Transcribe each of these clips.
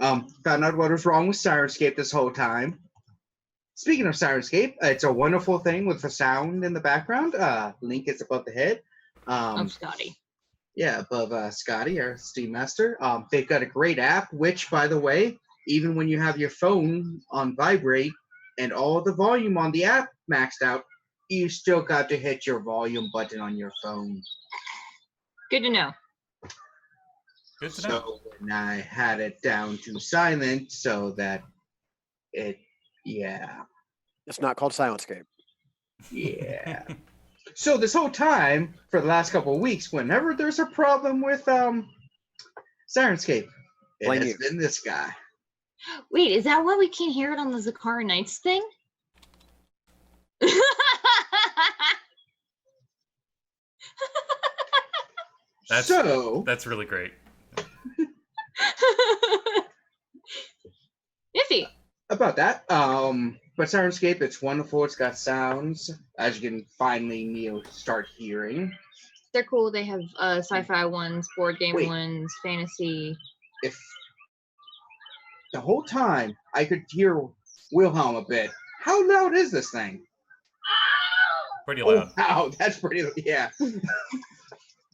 Found out what was wrong with Sirenscape this whole time. Speaking of Sirenscape, it's a wonderful thing with the sound in the background. Link is above the head. Of Scotty. Yeah, above Scotty, our Steam Master. They've got a great app, which, by the way, even when you have your phone on vibrate and all the volume on the app maxed out, you still got to hit your volume button on your phone. Good to know. Good to know. So when I had it down to silent so that It's not called Silentscape. Yeah. So this whole time, for the last couple of weeks, whenever there's a problem with Sirenscape, it has been this guy. Wait, is that why we can't hear it on the Zakara Nights thing? That's really great. Iffy. About that, but Sirenscape, it's wonderful. It's got sounds, as you can finally start hearing. They're cool. They have sci-fi ones, board game ones, fantasy. If the whole time I could hear Wilhelm a bit, how loud is this thing? Pretty loud. Oh, wow, that's pretty. Yeah.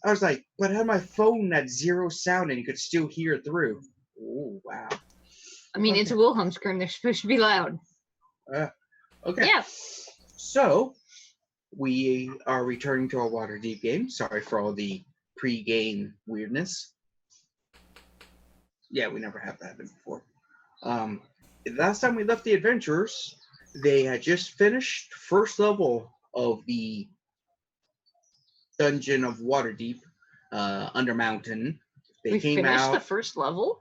I was like, but I had my phone at 0 sound and you could still hear through. Oh, wow. I mean, it's a Wilhelm scream. They're supposed to be loud. Okay. Yeah. So, we are returning to our Waterdeep game. Sorry for all the pre-game weirdness. Yeah, we never have that before. Last time we left the adventurers, they had just finished first level of the Dungeon of Waterdeep, Under Mountain. We finished the first level?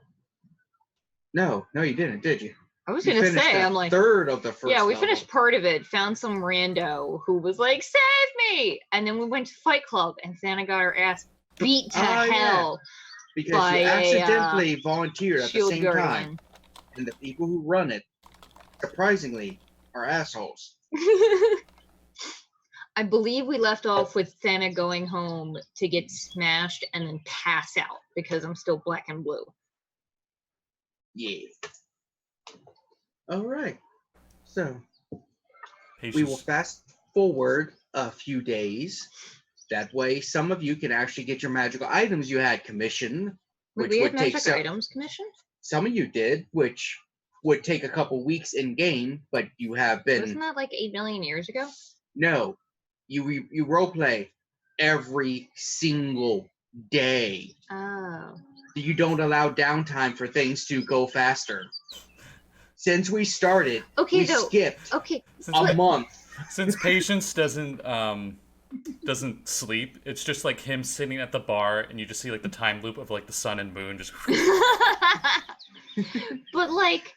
No, you didn't, did you? I was gonna say, I'm like third of the first. Yeah, we level. finished part of it. Found some rando who was like, "Save me!" And then we went to Fight Club, and Santa got her ass beat to hell. Because you accidentally volunteered at the same guardian. time, and the people who run it, surprisingly, are assholes. I believe we left off with Santa going home to get smashed and then pass out because I'm still black and blue. Yeah. All right. So Patience. we will fast forward a few days. That way, some of you can actually get your magical items you had commissioned, which we would had take magic items commissioned. Some of you did, which would take a couple weeks in game, but you have been. Wasn't that like 8 million years ago? No, you roleplay every single day. Oh. You don't allow downtime for things to go faster. Since we started, we skipped a month. Since Patience doesn't sleep, it's just like him sitting at the bar, and you just see like the time loop of like the sun and moon just. But like,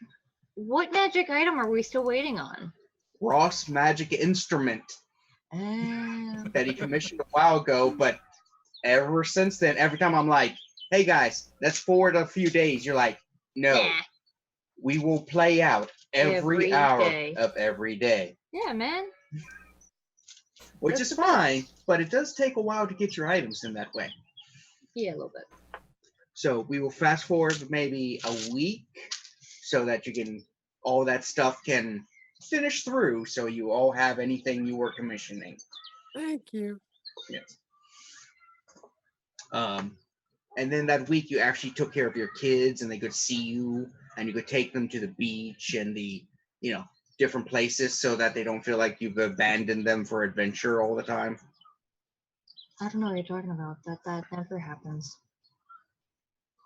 what magic item are we still waiting on? Ross' magic instrument that he commissioned a while ago, but ever since then, every time I'm like, hey guys, let's forward a few days. You're like, no, we will play out every hour of every day. Yeah, man. Which is fine, but it does take a while to get your items in that way. Yeah, a little bit. So we will fast forward maybe a week so that you can, all that stuff can finish through so you all have anything you were commissioning. Thank you. Yes. And then that week you actually took care of your kids and they could see you and you could take them to the beach and the, different places so that they don't feel like you've abandoned them for adventure all the time. I don't know what you're talking about. That never happens.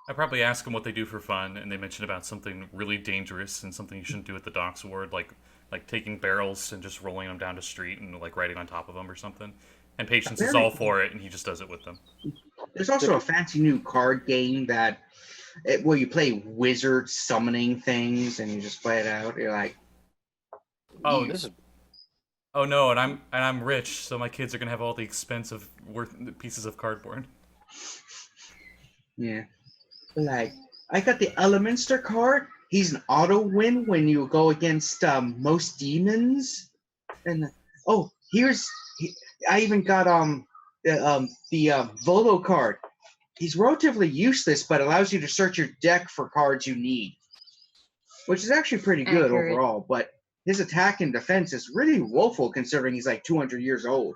I probably ask them what they do for fun, and they mention about something really dangerous and something you shouldn't do at the docks ward, like taking barrels and just rolling them down the street and like riding on top of them or something. And Patience is all for it, and he just does it with them. There's also a fancy new card game where you play wizard summoning things and you just play it out. You're like, oh no, and I'm rich, so my kids are gonna have all the expensive pieces of cardboard. Yeah. Like, I got the Elemenster card. He's an auto win when you go against most demons. And I even got the Volo card. He's relatively useless, but allows you to search your deck for cards you need. which is actually pretty good Accurate. overall. But his attack and defense is really woeful considering he's like 200 years old.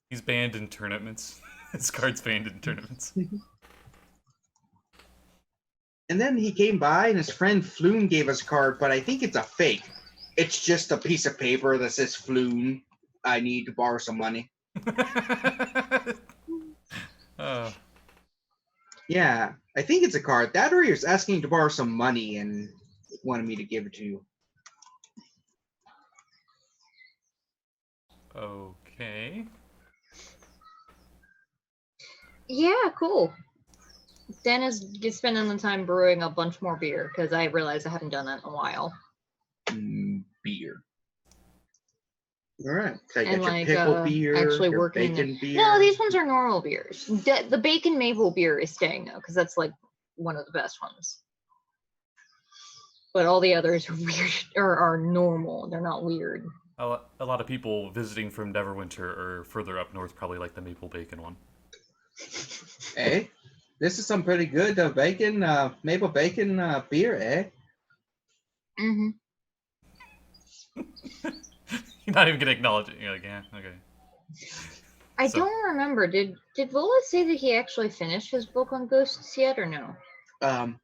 He's banned in tournaments. His card's banned in tournaments. And then he came by, and his friend Floon gave us a card, but I think it's a fake. It's just a piece of paper that says Floon. I need to borrow some money. Oh. Yeah, I think it's a card. That or he was asking to borrow some money and wanted me to give it to you. Okay. Yeah, cool. Dan is spending the time brewing a bunch more beer because I realized I haven't done that in a while. Beer. All right. So I And got your like pickle beer, actually your working. bacon beer. No, these ones are normal beers. The bacon maple beer is staying though because that's like one of the best ones. But all the others are weird or are normal. They're not weird. A lot of people visiting from Neverwinter or further up north probably like the maple bacon one. Hey, this is some pretty good bacon, maple bacon beer, eh? Mm-hmm. You're not even gonna acknowledge it. You're like, yeah, okay. I So- don't remember. Did Vola say that he actually finished his book on ghosts yet or no?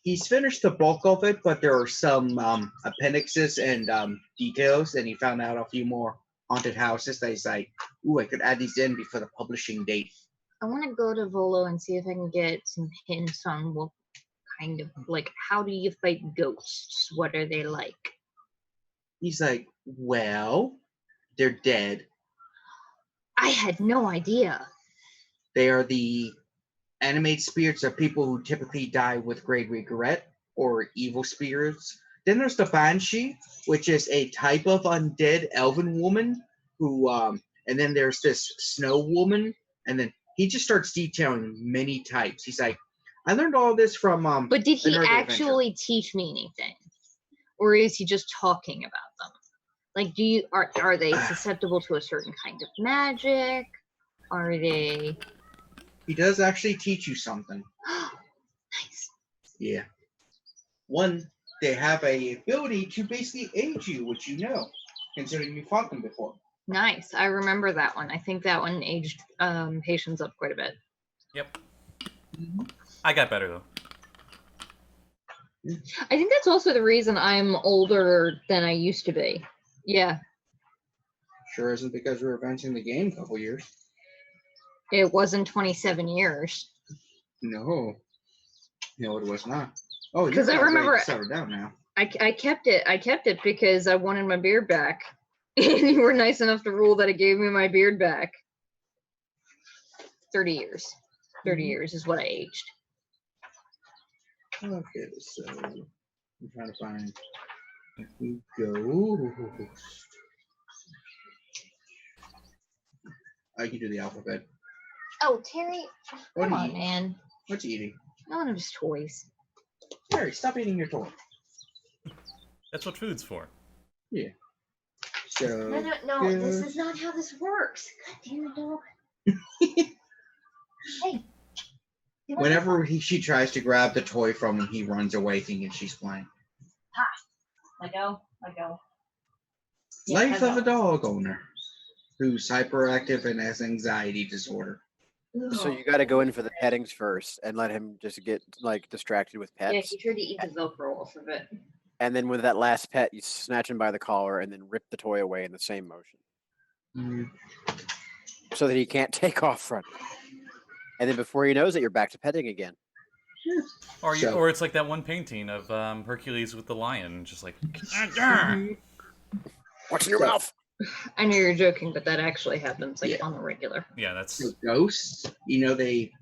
He's finished the bulk of it, but there are some appendixes and details, and he found out a few more haunted houses that he's like, ooh, I could add these in before the publishing date. I want to go to Volo and see if I can get some hints on what kind of, like, how do you fight ghosts? What are they like? He's like, well, they're dead. I had no idea. They are the animate spirits of people who typically die with great regret or evil spirits. Then there's the Banshee, which is a type of undead elven woman who, and then there's this snow woman, and then he just starts detailing many types. He's like, I learned all this from But did he An Urban actually teach me anything? Or is he just talking about them? Like, are they susceptible to a certain kind of magic? Are they... He does actually teach you something. Nice. Yeah. One, they have a ability to basically aid you, which you know, considering you fought them before. Nice. I remember that one. I think that one aged patients up quite a bit. Yep. I got better though. I think that's also the reason I'm older than I used to be. Yeah. Sure isn't because we were advancing the game a couple years. It wasn't 27 years. No. No, it was not. Oh, you're 'Cause I about ready to remember- settle down now. I kept it. I kept it because I wanted my beard back. And you were nice enough to rule that it gave me my beard back. 30 years. 30 years is what I aged. Okay, so I'm trying to find ghost. I can do the alphabet. Oh, Terry, What come are on, you eating? man. What's he eating? No one of his toys. Harry, stop eating your toy. That's what food's for. Yeah. So No, this is not how this works. God damn it, dog. Hey. You want whenever she tries to grab the toy from him, he runs away thinking she's playing. Let go. Let go. Life of a dog owner who's hyperactive and has anxiety disorder. So you got to go in for the pettings first and let him just get like distracted with Yeah, pets. he tried to eat the Velcro off of it. And then with that last pet, you snatch him by the collar and then rip the toy away in the same motion so that he can't take off running. And then before he knows it, you're back to petting again. Or So- or it's like that one painting of Hercules with the lion, just like What's in your So- mouth? I know you're joking, but that actually happens like Yeah. on the regular. yeah, that's So ghosts, they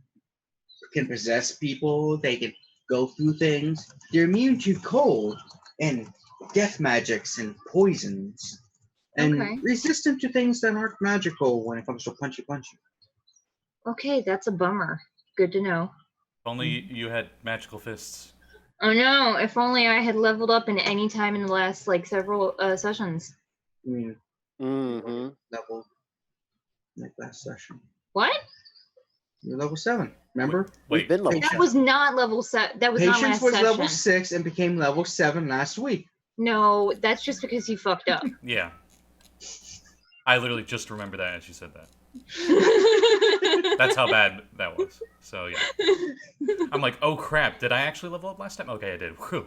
can possess people. They can go through things. They're immune to cold and death magics and poisons, and Okay. resistant to things that aren't magical when it comes to punchy. Okay, that's a bummer. Good to know. if only you had magical fists. Oh no, if only I had leveled up in any time in the last like several sessions. I mean, Mm-hmm. level like last session. What? You're level 7. Remember? We've Wait, been level That 7. was not level 7. That was not Patience last was session. level 6 and became level 7 last week. No, that's just because you fucked up. yeah. I literally just remember that as you said that. That's how bad that was. So yeah. I'm like, oh crap, did I actually level up last time? Okay, I did. Whew.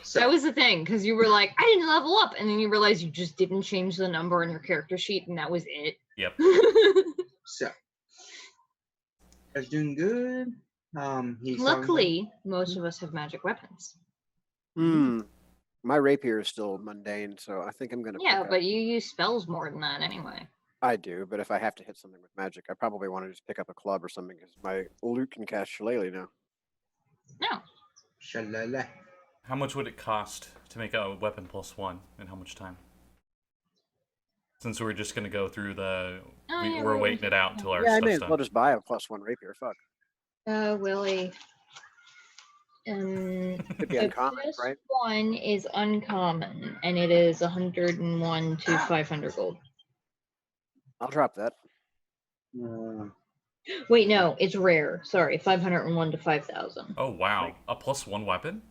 So, That was the thing, because you were like, I didn't level up, and then you realized you just didn't change the number on your character sheet, and that was it. Yep. so. I was doing good. He's Luckily, most of us have magic weapons. My rapier is still mundane, so I think I'm gonna. Yeah, pick up. but you use spells more than that anyway. I do, but if I have to hit something with magic, I probably want to just pick up a club or something because my loot can cast Shillelagh now. No. Shalala. How much would it cost to make a weapon +1, and how much time? Since we're just gonna go through the, Oh, yeah, we're we're waiting it out until our Yeah, I may stuff's as well done. just buy a +1 rapier. Fuck, Willie. could be The uncommon, first right? one is uncommon, and it is 101 to 500 gold. I'll drop that. Wait, no, it's rare. Sorry, 501 to 5,000. Oh wow, a +1 weapon?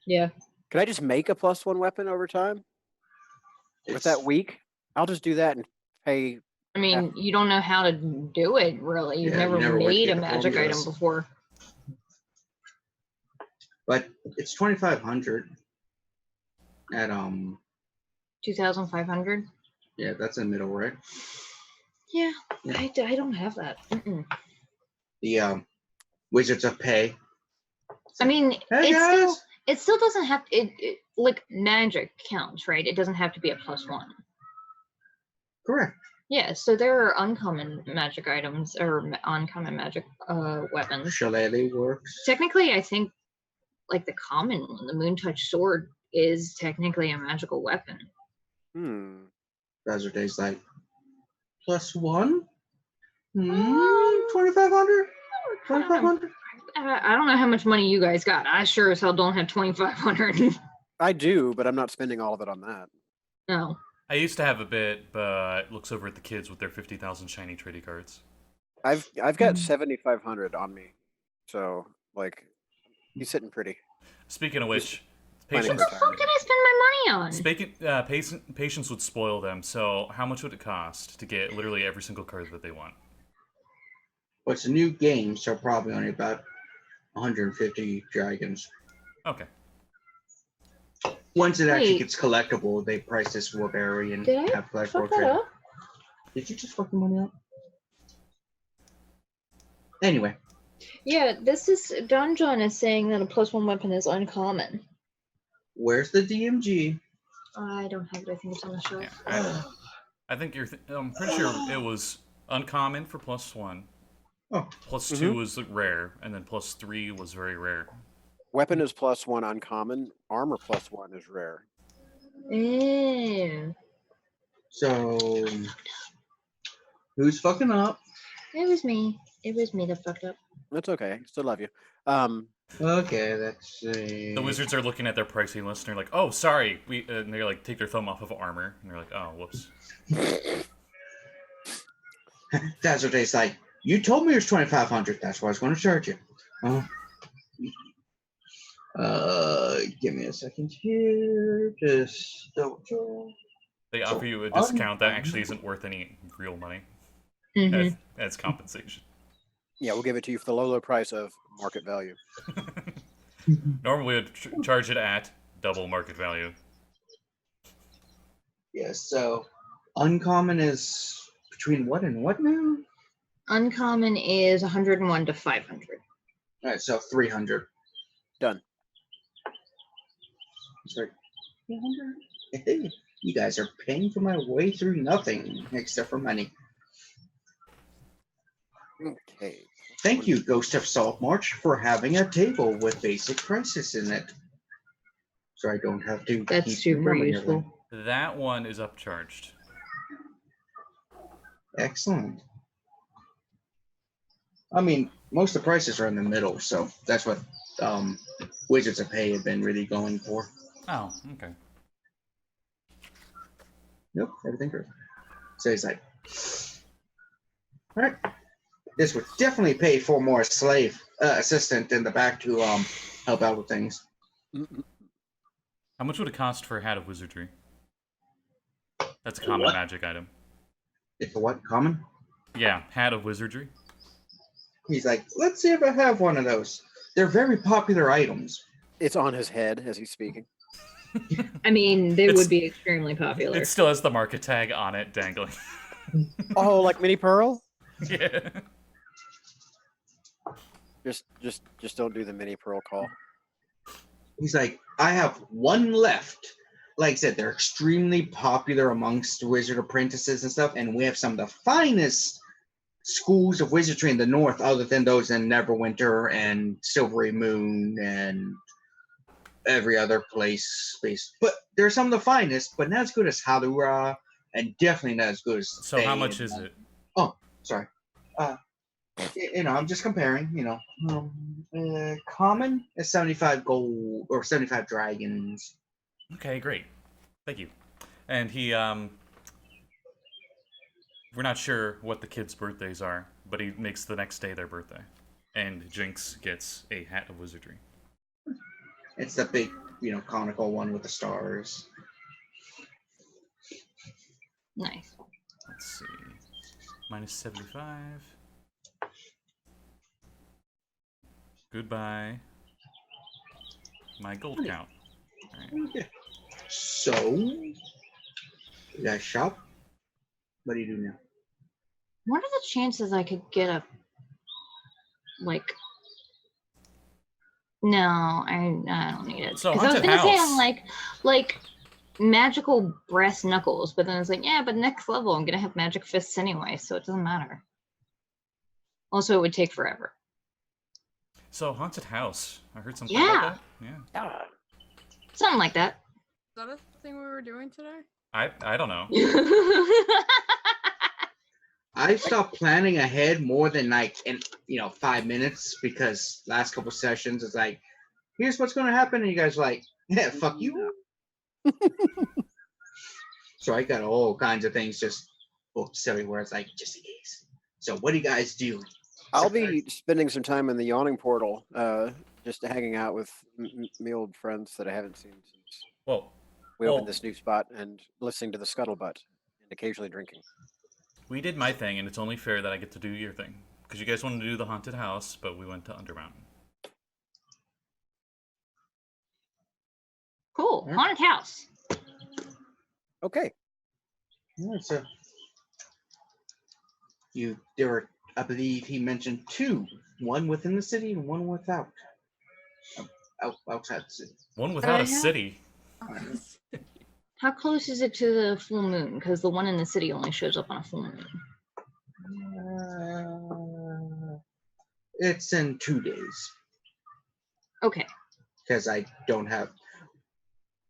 Yeah. Could I just make a +1 weapon over time with that week? I'll just do that and pay. I mean, you don't know how to do it, really. You've Yeah, you never never went to made get a the magic item formulas. before. But it's 2,500 at 2,500? yeah, that's in the middle, right? Yeah, Yeah. I don't have that. Mm-mm. The Wizards of Pay. I mean, Hey guys! it still doesn't have it like magic counts, right? It doesn't have to be a +1. Correct. Yeah, so there are uncommon magic items or uncommon magic weapons. Shillelagh works. Technically, I think like the common one, the Moontouch sword, is technically a magical weapon. Bazard Day's like +1? 2,500? 2,500? I don't know how much money you guys got. I sure as hell don't have 2,500. I do, but I'm not spending all of it on that. No. I used to have a bit, but looks over at the kids with their 50,000 shiny trading cards. I've got 7,500 on me, so like he's sitting pretty. Speaking of which, Planning patience, What the fuck did I spend my money on? patience would spoil them. So how much would it cost to get literally every single card that they want? Well, it's a new game, so probably only about 150 dragons. Okay. Once it actually Wait. gets collectible, they price this Barbarian Did I Half-Life fuck Road that up? Did you just fuck the money up? Anyway, Yeah, this is Don John is saying that a +1 weapon is uncommon. where's the DMG? I don't have it. I think it's on the shelf. Yeah, I think I'm pretty sure it was uncommon for +1. Oh. +2 was rare, and then +3 was very rare. Weapon is +1 uncommon. Armor +1 is rare. Ew. So, who's fucking up? It was me. It was me that fucked up. That's okay. Still love you. Okay, let's see. The wizards are looking at their pricing list and they're like, "Oh, sorry," and they like take their thumb off of armor and they're like, "Oh, whoops." Bazard Day's like, you told me it was 2,500. That's why I was going to charge you. Give me a second here. Just double check. They offer you a discount that actually isn't worth any real money as compensation. Yeah, we'll give it to you for the low price of market value. Normally, we'd charge it at double market value. Yeah, so uncommon is between what and what now? Uncommon is 101 to 500. All right, so 300. Done. Sorry. 300? Hey, you guys are paying for my way through nothing except for money. Okay. Thank you, Ghost of Salt March, for having a table with basic prices in it. So I don't have to That's keep super remembering useful. everything. That one is upcharged. Excellent. I mean, most of the prices are in the middle, so that's what Wizards of Pay have been really going for. Oh, okay. Nope, everything good. So he's like, all right, This would definitely pay for more slave assistant in the back to help out with things. How much would it cost for a hat of wizardry? That's a common magic item. It's a what? Common? Yeah, hat of wizardry. He's like, let's see if I have one of those. They're very popular items. It's on his head as he's speaking. I mean, they It's- would be extremely popular. It still has the market tag on it dangling. Oh, like Mini Pearl? Yeah. Just don't do the Mini Pearl call. He's like, I have one left. Like I said, they're extremely popular amongst wizard apprentices and stuff, and we have some of the finest schools of wizardry in the north, other than those in Neverwinter and Silvery Moon and every other place. But they're some of the finest, but not as good as Halura, and definitely not as good as. So how much is it? Sorry. I'm just comparing. Common is 75 gold or 75 dragons. Okay, great. Thank you. And he, we're not sure what the kids' birthdays are, but he makes the next day their birthday. And Jinx gets a hat of wizardry. It's the big, conical one with the stars. Nice. Let's see. Minus 75. Goodbye. My gold count. All right. Okay. So, you guys shop? What do you do now? What are the chances I could get a No, I don't need it. So 'Cause I was haunted gonna say house. like magical brass knuckles, but then it's like, yeah, but next level I'm gonna have magic fists anyway, so it doesn't matter. Also, it would take forever. So haunted house. I heard something Yeah. about that. Yeah. Something like that. Is that a thing we were doing today? I don't know. I stopped planning ahead more than 5 minutes, because last couple sessions it's like, here's what's going to happen, and you guys are like, yeah, fuck you. So I got all kinds of things just booked everywhere. It's like, just in case. So what do you guys do? I'll be spending some time in the yawning portal, just hanging out with me old friends that I haven't seen since Well, we opened this new spot, and listening to the scuttlebutt and occasionally drinking. we did my thing, and it's only fair that I get to do your thing. Because you guys wanted to do the haunted house, but we went to Undermountain. Cool. Yeah. Haunted house. Okay. Yeah, so there were, I believe he mentioned 2, one within the city and one without. Outside the city. One without a yeah. city. How close is it to the full moon? Because the one in the city only shows up on a full moon. It's in 2 days. Okay. Because I don't have.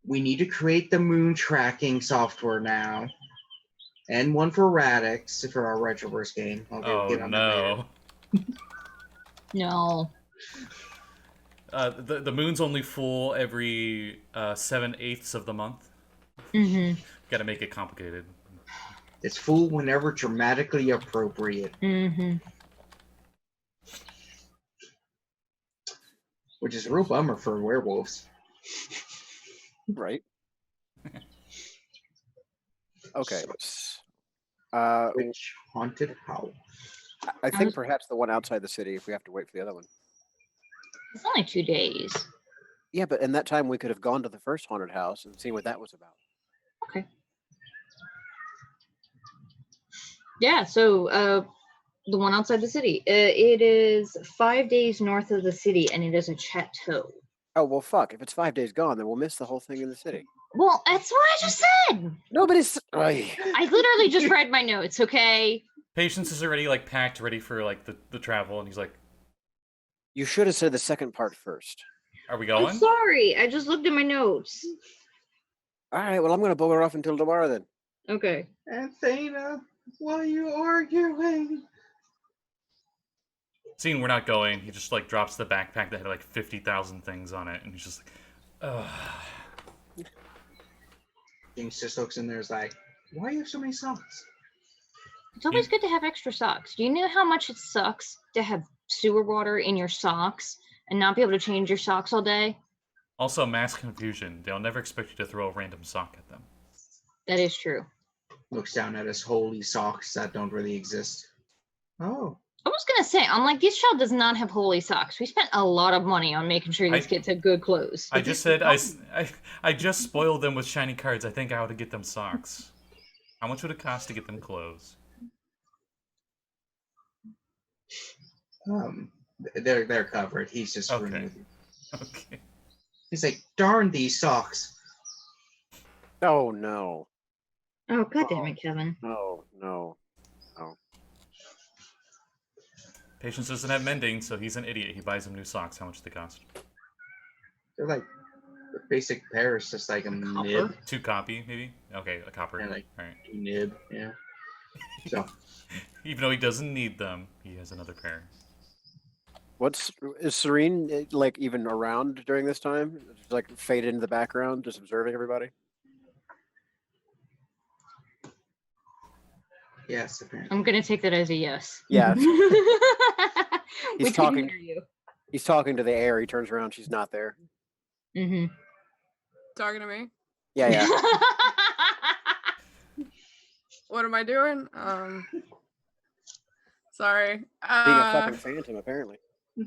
We need to create the moon tracking software now, and one for Radix for our Retroverse game. Oh get on that later. No. The moon's only full every 7/8 of the month. Mm-hmm. Got to make it complicated. It's full whenever dramatically appropriate, Mm-hmm. which is a real bummer for werewolves. Right. Okay. Which haunted house? I think perhaps the one outside the city, if we have to wait for the other one. It's only 2 days. Yeah, but in that time we could have gone to the first haunted house and seen what that was about. Okay. Yeah, so the one outside the city. It is 5 days north of the city, and it is a chateau. Oh, well, fuck. If it's 5 days gone, then we'll miss the whole thing in the city. Well, that's what I just said. No, but it's... Ay. I literally just read my notes, okay? Patience is already packed, ready for the travel, and he's like, You should have said the second part first. "Are we I'm going?" sorry. I just looked at my notes. All right, well, I'm going to bugger off until tomorrow then. Okay. And Thana, why are you arguing? Seeing we're not going, he just drops the backpack that had 50,000 things on it, and he's just like, "Ugh." James just looks in there, is like, why do you have so many socks? It's always good to have extra socks. Do you know how much it sucks to have sewer water in your socks and not be able to change your socks all day? Also, mass confusion. They'll never expect you to throw a random sock at them. That is true. Looks down at his holy socks that don't really exist. Oh. I was gonna say, unlike this child does not have holy socks. We spent a lot of money on making sure these kids had good clothes. I just said I just spoiled them with shiny cards. I think I ought to get them socks. How much would it cost to get them clothes? They're covered. He's just screwing Okay. with you. Okay. He's like, darn these socks. Oh no. Oh, God damn it, Kevin. Oh no. Patience doesn't have mending, so he's an idiot. He buys him new socks. How much do they cost? They're like the basic pair is just like a nib. 2 copy, maybe? Okay, a copper. Yeah, like Alright. nib, yeah. So Even though he doesn't need them, he has another pair. Is Serene like even around during this time? Just, like faded into the background, just observing everybody. yes, apparently. I'm gonna take that as a yes. Yeah. We He's couldn't talking. hear you. He's talking to the air. He turns around. She's not there. Mm-hmm. Talking to me. Yeah, yeah. What am I doing? Sorry. Being a fucking phantom, apparently.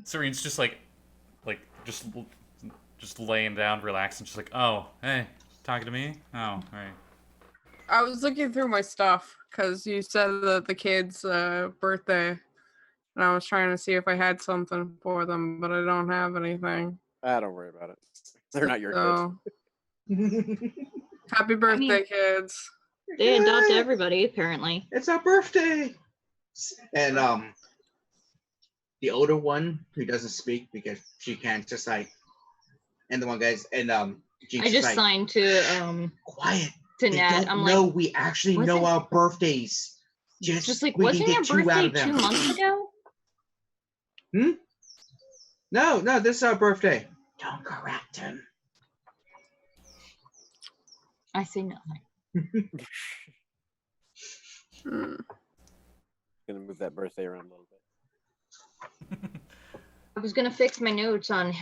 Serene's just just laying down, relaxing, just like, oh, hey, talking to me? Oh, alright. I was looking through my stuff because you said that the kid's birthday, and I was trying to see if I had something for them, but I don't have anything. Don't worry about it. They're not your So, happy birthday, mean- kids. They adopt everybody, apparently. It's our birthday. And the older one who doesn't speak because she can't, just like, and the one guy's and Jinx I is just like, signed to quiet. to They Nat. don't I'm know like, we actually wasn't- know our birthdays. just like, we wasn't can your get 2 out birthday of them. 2 months ago? No, this is our birthday. Don't correct him. I say nothing. Hmm. Gonna move that birthday around a little bit. I was gonna fix my notes on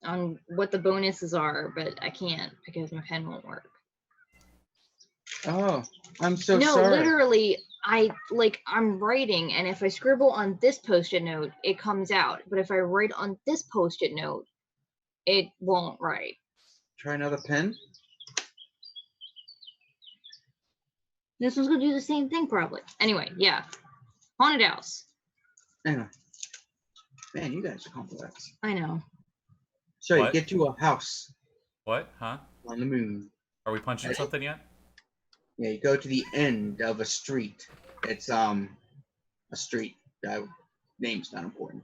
on what the bonuses are, but I can't because my pen won't work. Oh, I'm so no, sorry. literally, I'm writing, and if I scribble on this post-it note, it comes out. But if I write on this post-it note, it won't write. Try another pen. This one's gonna do the same thing, probably. Anyway, yeah. Haunted house. Anyway. Man, you guys are complex. I know. So you What? get to a house What? Huh? on the moon. Are we punching something yet? Yeah, you go to the end of a street. It's a street. Name's not important.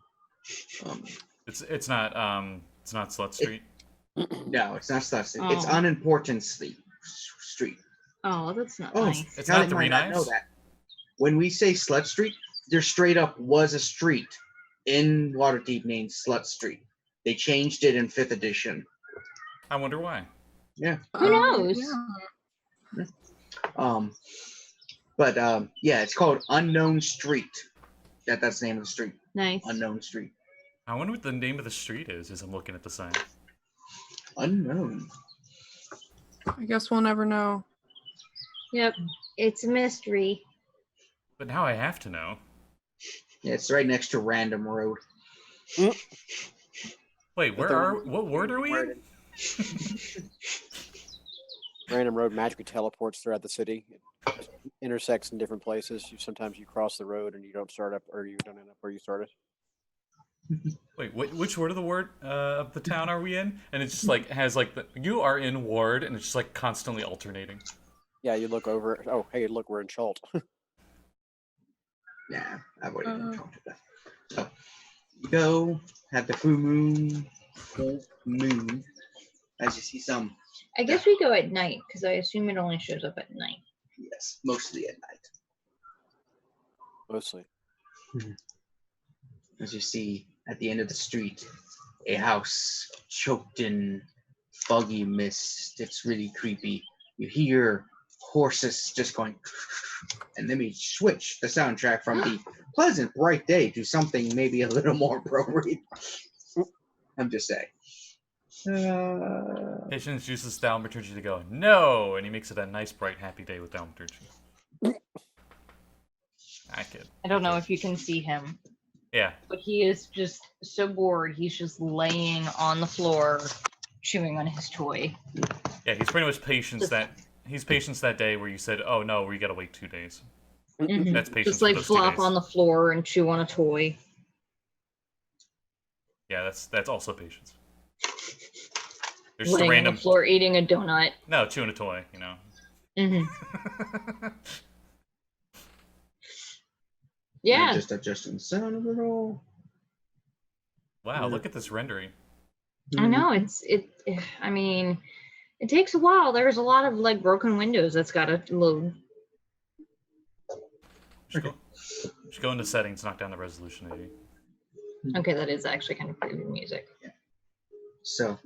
It's not Slut Street. No, it's not Slut Street. It's Oh. unimportant street. Oh, that's not Oh, nice. It's Callie not 3 might not know Knives? that. When we say Slut Street, there straight up was a street in Waterdeep named Slut Street. They changed it in 5th edition. I wonder why. Yeah. Who knows? Yeah. Yeah, it's called Unknown Street. That's the name of the street. Nice. Unknown Street. I wonder what the name of the street is as I'm looking at the sign. Unknown. I guess we'll never know. Yep. It's a mystery. But now I have to know. Yeah, it's right next to Random Road. Wait, what word are we in? Random road magically teleports throughout the city. It intersects in different places. Sometimes you cross the road and you don't start up, or you don't end up where you started. Wait, which word of the word of the town are we in? And it's just like has like you are in ward, and it's just like constantly alternating. Yeah, you look over. Oh, hey, look, we're in Chult. Yeah, I've already been talked to that. So you go, have the full moon. As you see some, I guess we go at night because I assume it only shows up at night. yes, mostly at night. Mostly. As you see at the end of the street, a house choked in foggy mist. It's really creepy. You hear horses just going, and then we switch the soundtrack from the pleasant bright day to something maybe a little more appropriate. I'm just saying. Patience uses thaumaturgy to go, no! And he makes it a nice, bright, happy day with thaumaturgy. I kid. I don't know if you can see him, Yeah. but he is just so bored. He's just laying on the floor, chewing on his toy. Yeah, he's pretty much patience that day where you said, oh no, we gotta wait 2 days. Mhm. That's patience Just like for those 2 flop days. on the floor and chew on a toy. Yeah, that's also patience. There's just a Laying random... on the floor eating a donut. No, chewing a toy, you know. Mm-hmm. Yeah. Just adjusting the sound a little. Wow, look at this rendering. I know I mean, it takes a while. There's a lot of like broken windows that's gotta load. Just go into settings, knock down the resolution 80. Okay, that is actually kind of pretty good music. So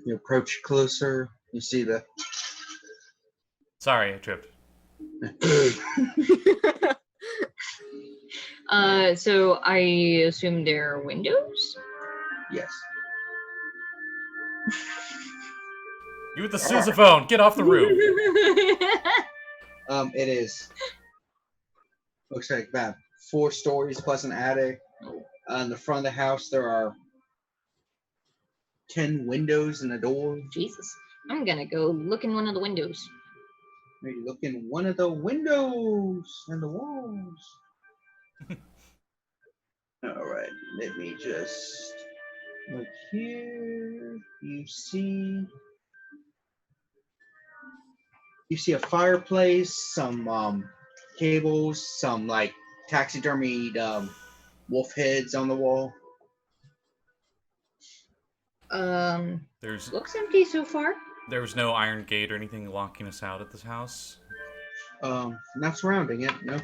you approach closer, you see the Sorry, I tripped. So I assume they're windows? yes. You with the sousaphone, get off the roof. It is. Looks like about 4 stories plus an attic. On the front of the house, there are 10 windows and a door. Jesus. I'm gonna go look in one of the windows. Maybe look in one of the windows and the walls. All right, let me just look here. You see a fireplace, some cables, some like taxidermied wolf heads on the wall. There's Looks empty so far. There was no iron gate or anything locking us out at this house. Not surrounding it, no.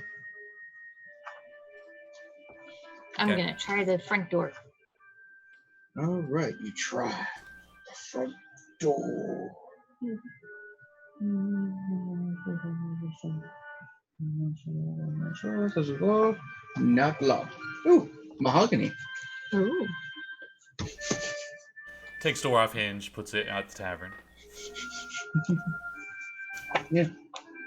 I'm Okay. gonna try the front door. All right, you try the front door. Not locked. Ooh, mahogany. Ooh. Takes door off hinge, puts it at the tavern. Yeah.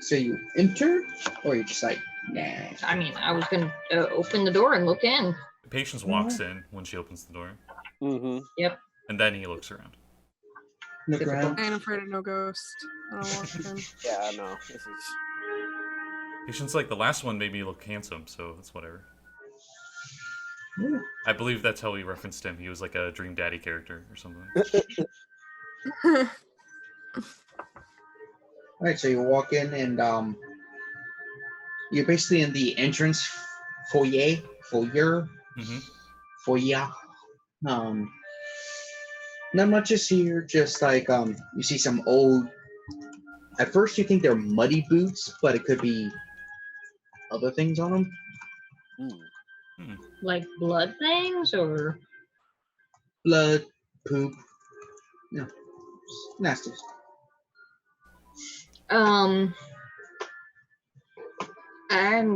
So you enter, or you just like, nah. I mean, I was gonna open the door and look in. Patience walks in when she opens the door, Mm-hmm. Yep. and then he looks around. Look Typical. around. I ain't afraid of no ghost. I don't walk in. Yeah, no. This is. Patience, like the last one, made me look handsome, so that's whatever. Yeah. I believe that's how we referenced him. He was like a Dream Daddy character or something. All right, so you walk in and you're basically in the entrance foyer. Mm-hmm. Foyer. Not much is here. Just like you see some old. At first, you think they're muddy boots, but it could be other things on them. Like blood things or Blood, poop. No, nasty. I'm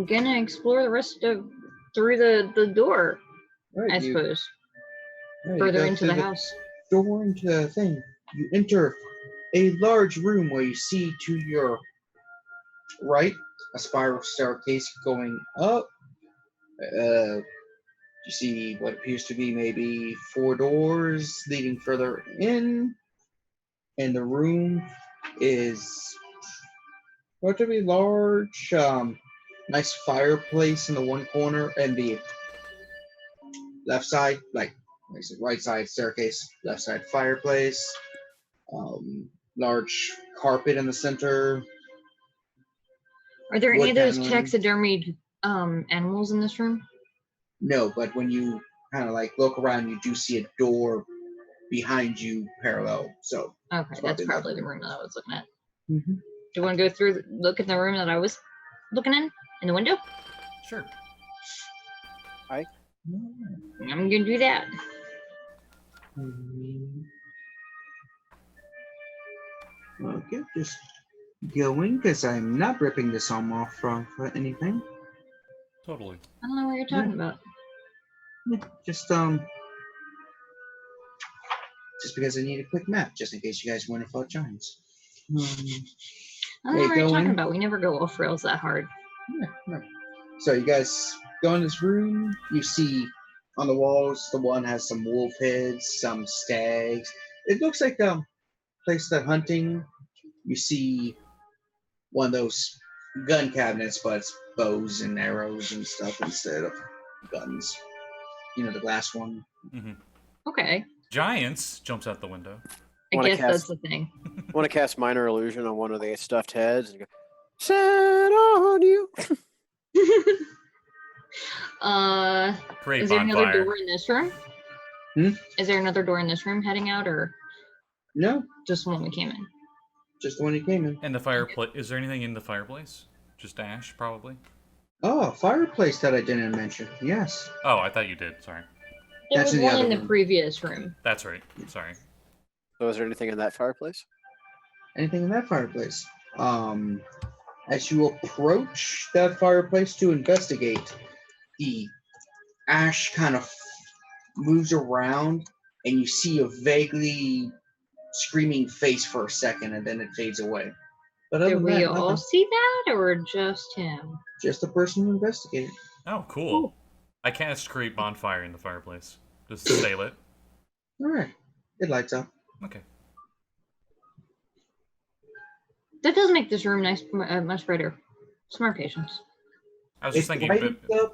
gonna explore the rest of through the door, Right, I you- suppose. right, you Further go into the through house. Door into the thing. You enter a large room where you see to your right a spiral staircase going up. You see what appears to be maybe 4 doors leading further in, and the room is relatively large. Nice fireplace in the one corner, and the left side, like I said, right side staircase, left side fireplace. Large carpet in the center. Are there any wood of those paneling. taxidermied animals in this room? No, but when you kind of like look around, you do see a door behind you parallel. So Okay, that's probably probably that the room that I was looking at. mm-hmm. Do you want to go through, look in the room that I was looking in the window? Sure. I'm gonna do that. Okay, just going because I'm not ripping this arm off from anything. Totally. I don't know what you're talking about. Yeah, just because I need a quick map, just in case you guys want to fight giants. I don't know Hey, what you're go talking in. about. We never go off rails that hard. Yeah. So you guys go in this room. You see on the walls, the one has some wolf heads, some stags. It looks like a place they're hunting. You see one of those gun cabinets, but it's bows and arrows and stuff instead of guns. You know, the glass one. Hmm. Okay. Giants jumps out the window. I Wanna guess that's cast- the thing. I want to cast minor illusion on one of the stuffed heads and go, "Set on you." Great Is there another bonfire. door in this room? Hmm? Is there another door in this room heading out, or No, just the one we came in? just the one you came in. And the fireplace. Is there anything in the fireplace? Just ash, probably. Oh, a fireplace that I didn't mention. Yes. Oh, I thought you did. Sorry. There That's was in the one other in the room. previous room. That's right. Sorry. So, is there anything in that fireplace? Anything in that fireplace? As you approach that fireplace to investigate, the ash kind of moves around, and you see a vaguely screaming face for a second, and then it fades away. But other Did than we that, all nothing. see that, or just him? Just the person who investigated. Oh, cool. I cast create bonfire in the fireplace. Just to stay lit. All right, it lights up. Okay. That does make this room nice, much brighter. Smart patients. I was just thinking lighted up,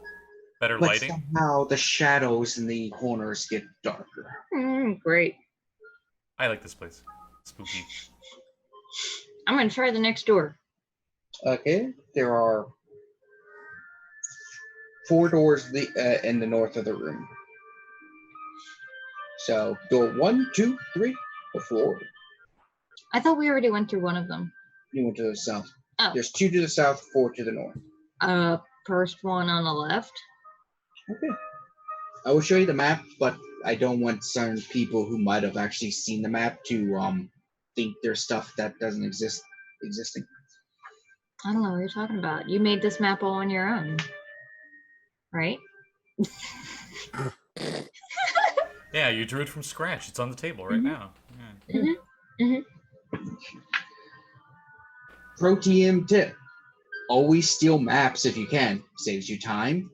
better but lighting. somehow the shadows in the corners get darker. Great. I like this place. Spooky. I'm gonna try the next door. Okay, there are 4 doors in the north of the room. So door 1, 2, 3, or 4. I thought we already went through one of them. You went to the south. Oh. There's 2 to the south, 4 to the north. First one on the left. Okay. I will show you the map, but I don't want certain people who might have actually seen the map to think there's stuff that doesn't existing. I don't know what you're talking about. You made this map all on your own, right? Yeah, you drew it from scratch. It's on the table right now. Mm-hmm. Pro TM tip: always steal maps if you can. Saves you time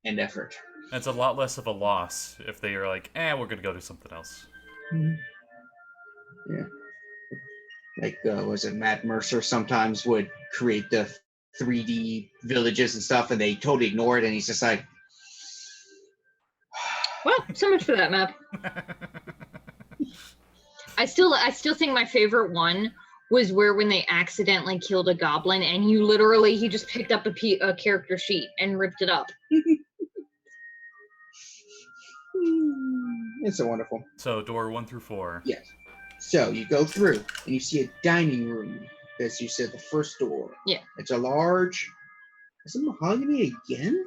and effort. That's a lot less of a loss if they are like, we're gonna go do something else. Yeah. Like, was it Matt Mercer sometimes would create the 3D villages and stuff, and they totally ignore it, and he's just like, Well, so much for that map. I still think my favorite one was where when they accidentally killed a goblin, and he just picked up a character sheet and ripped it up. it's so wonderful. So door 1 through 4. Yes. So you go through, and you see a dining room. As you said, the first door. Yeah. It's a large. Is it mahogany again?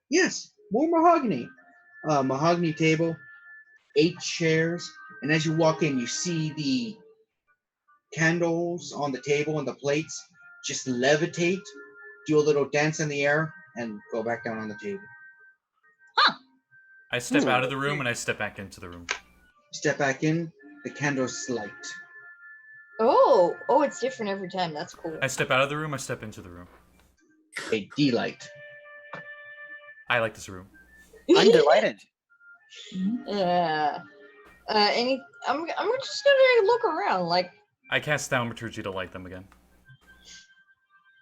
Yes, more mahogany. Mahogany table, 8 chairs, and as you walk in, you see the candles on the table and the plates just levitate, do a little dance in the air, and go back down on the table. I step out of the room and I step back into the room. Step back in, the candles light. Oh, it's different every time. That's cool. I step out of the room, I step into the room. A delight. I like this room. I'm delighted. Yeah. I'm just gonna look around. Like, I cast thaumaturgy to light them again.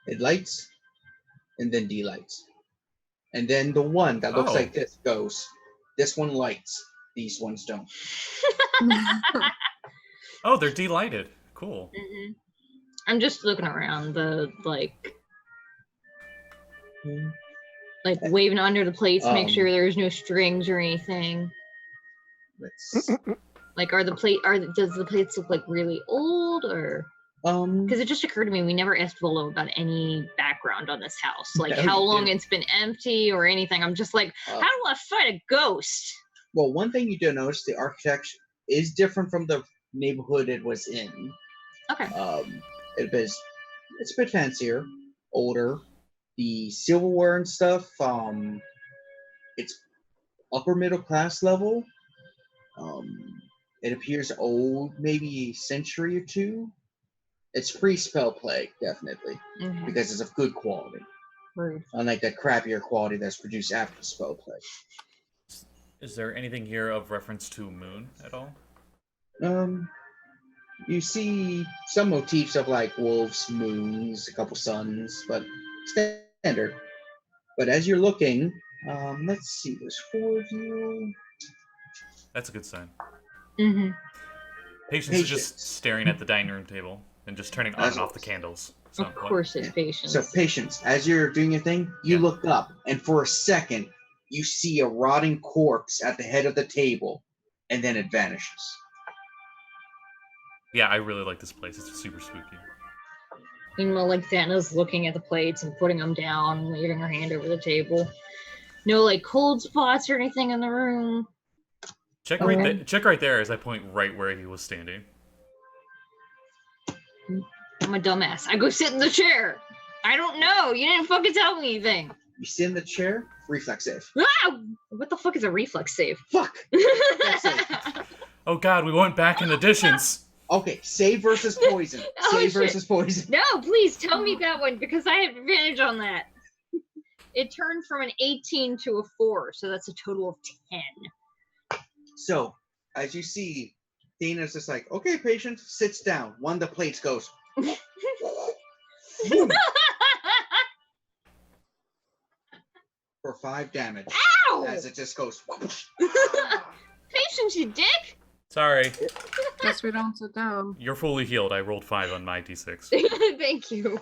It lights, and then delights. And then the one that looks Oh. like this goes. This one lights. These ones don't. Oh, they're delighted. Cool. I'm just looking around the waving under the plates, make sure there's no strings or anything. Let's Like, does the plates look like really old, or? Because it just occurred to me, we never asked Volo about any background on this house, like No, how we long didn't. it's been empty or anything. I'm just like, how do I fight a ghost? Well, one thing you do notice, the architecture is different from the neighborhood it was in. Okay. It's a bit fancier, older. The silverware and stuff, it's upper middle class level. It appears old, maybe a century or two. It's pre-spell plague, definitely, Mhm. because it's of good quality. Rude. Unlike that crappier quality that's produced after spell plague. Is there anything here of reference to moon at all? You see some motifs of like wolves, moons, a couple suns, but standard. But as you're looking, let's see, there's 4 of you. That's a good sign. Mm-hmm. Patience is just staring at the dining room table and just turning on As and off the always. candles. So, Of what? course, it's patience. So patience, as you're doing your thing, you Yeah. look up, and for a second, you see a rotting corpse at the head of the table, and then it vanishes. Yeah, I really like this place. It's super spooky. Meanwhile, like Thana's looking at the plates and putting them down, and waving her hand over the table. No like cold spots or anything in the room. Check right there as I point right where he was standing. I'm a dumbass. I go sit in the chair. I don't know. You didn't fucking tell me anything. You sit in the chair, reflex save. Ah! What the fuck is a reflex save? Fuck! Oh god, we went back in additions. Okay, save versus poison. Oh, Save shit. versus poison. No, please tell me that one because I have advantage on that. It turned from an 18 to a 4, so that's a total of 10. So, as you see, Dana's just like, okay, patient, sits down. One of the plates goes. Boom, for 5 damage. Ow! As it just goes. Patience, you dick! Sorry. Guess we don't sit down. You're fully healed. I rolled 5 on my d6. Thank you.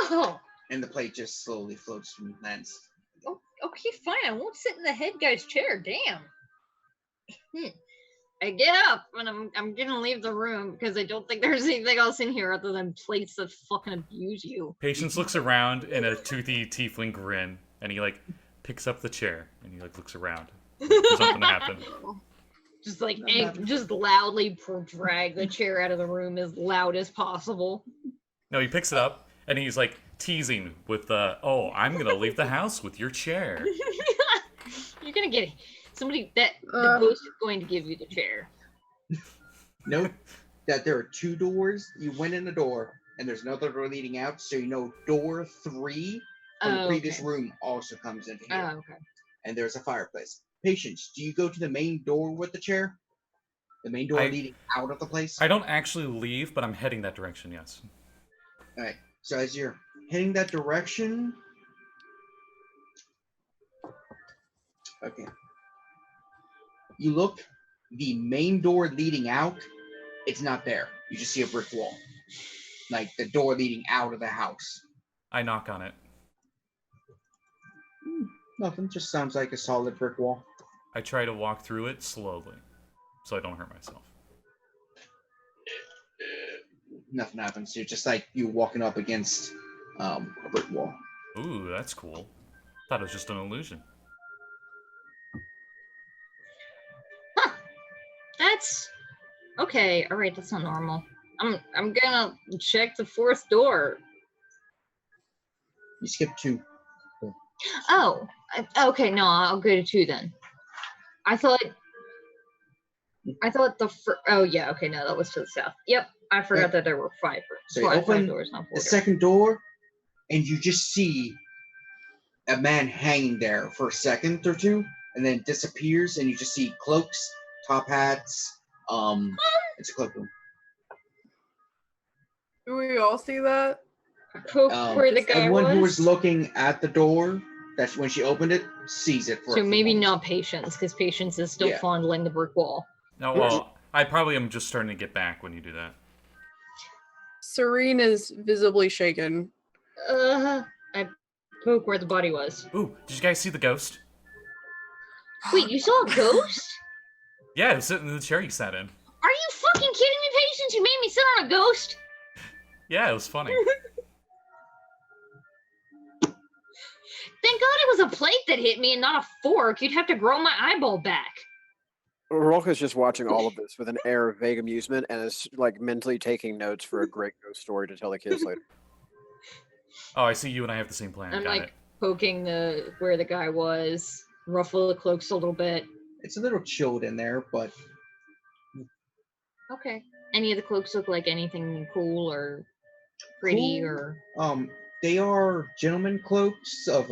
Oh, And the plate just slowly floats and lands. okay, fine. I won't sit in the head guy's chair. Damn. I get up and I'm gonna leave the room because I don't think there's anything else in here other than plates that fucking abuse you. Patience looks around in a toothy tiefling grin, and he like picks up the chair and he like looks around for something to happen. Just like Nothing happened. just loudly drag the chair out of the room as loud as possible. No, he picks it up and he's like teasing with "Oh, I'm gonna leave the house with your chair." You're gonna get somebody that the ghost is going to give you the chair. Note that there are 2 doors. You went in the door, and there's another door leading out, so you know door 3 from the previous okay. room also comes into Oh, here. okay. And there's a fireplace. Patience, do you go to the main door with the chair? The main door leading out of the place? I don't actually leave, but I'm heading that direction. Yes. Alright, so as you're heading that direction... Okay. You look, the main door leading out, it's not there. You just see a brick wall. Like the door leading out of the house. I knock on it. Nothing, just sounds like a solid brick wall. I try to walk through it slowly, so I don't hurt myself. Nothing happens. You're just like you walking up against a brick wall. Ooh, that's cool. Thought it was just an illusion. That's okay. All right, that's not normal. I'm gonna check the 4th door. You skip 2. Oh, okay. No, I'll go to 2 then. I thought oh yeah. Okay, no, that was to the south. Yep, I forgot that there were 5. So you five open doors, not 4 the doors. second door, and you just see a man hanging there for a second or 2, and then disappears, and you just see cloaks, top hats. It's a cloakroom. Do we all see that? Poke where the guy Everyone was. who was looking at the door, that's when she opened it, sees it. For So a few maybe moments. not Patience, because Patience is still Yeah. fondling the brick wall. No, well, I probably am just starting to get back when you do that. Serene is visibly shaken. I poke where the body was. Ooh, did you guys see the ghost? Wait, you saw a ghost? Yeah, it was sitting in the chair you sat in. Are you fucking kidding me, Patience? You made me sit on a ghost? Yeah, it was funny. Thank God it was a plate that hit me and not a fork. You'd have to grow my eyeball back. Rogh is just watching all of this with an air of vague amusement and is like mentally taking notes for a great ghost story to tell the kids later. Oh, I see you and I have the same plan. I'm Got like it. poking where the guy was, ruffle the cloaks a little bit. It's a little chilled in there, but Okay. Any of the cloaks look like anything cool or pretty cool. or They are gentleman cloaks of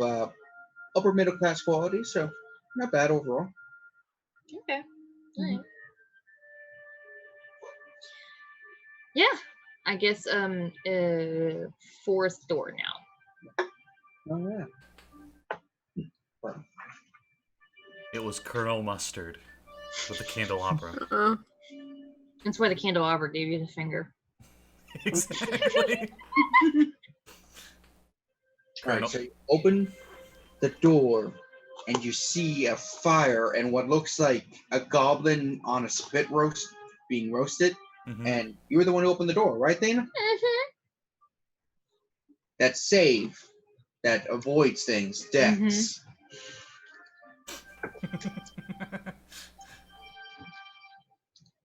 upper middle class quality, so not bad overall. okay. Mhm. Alright. Yeah. I guess fourth door now. Oh yeah. It was Colonel Mustard with the candelabra. That's why the candelabra gave you the finger. Exactly. All right, so you open the door and you see a fire and what looks like a goblin on a spit roast being roasted. Mhm. And you were the one who opened the door, right, Thana? Mm-hmm. That save that avoids things, dex.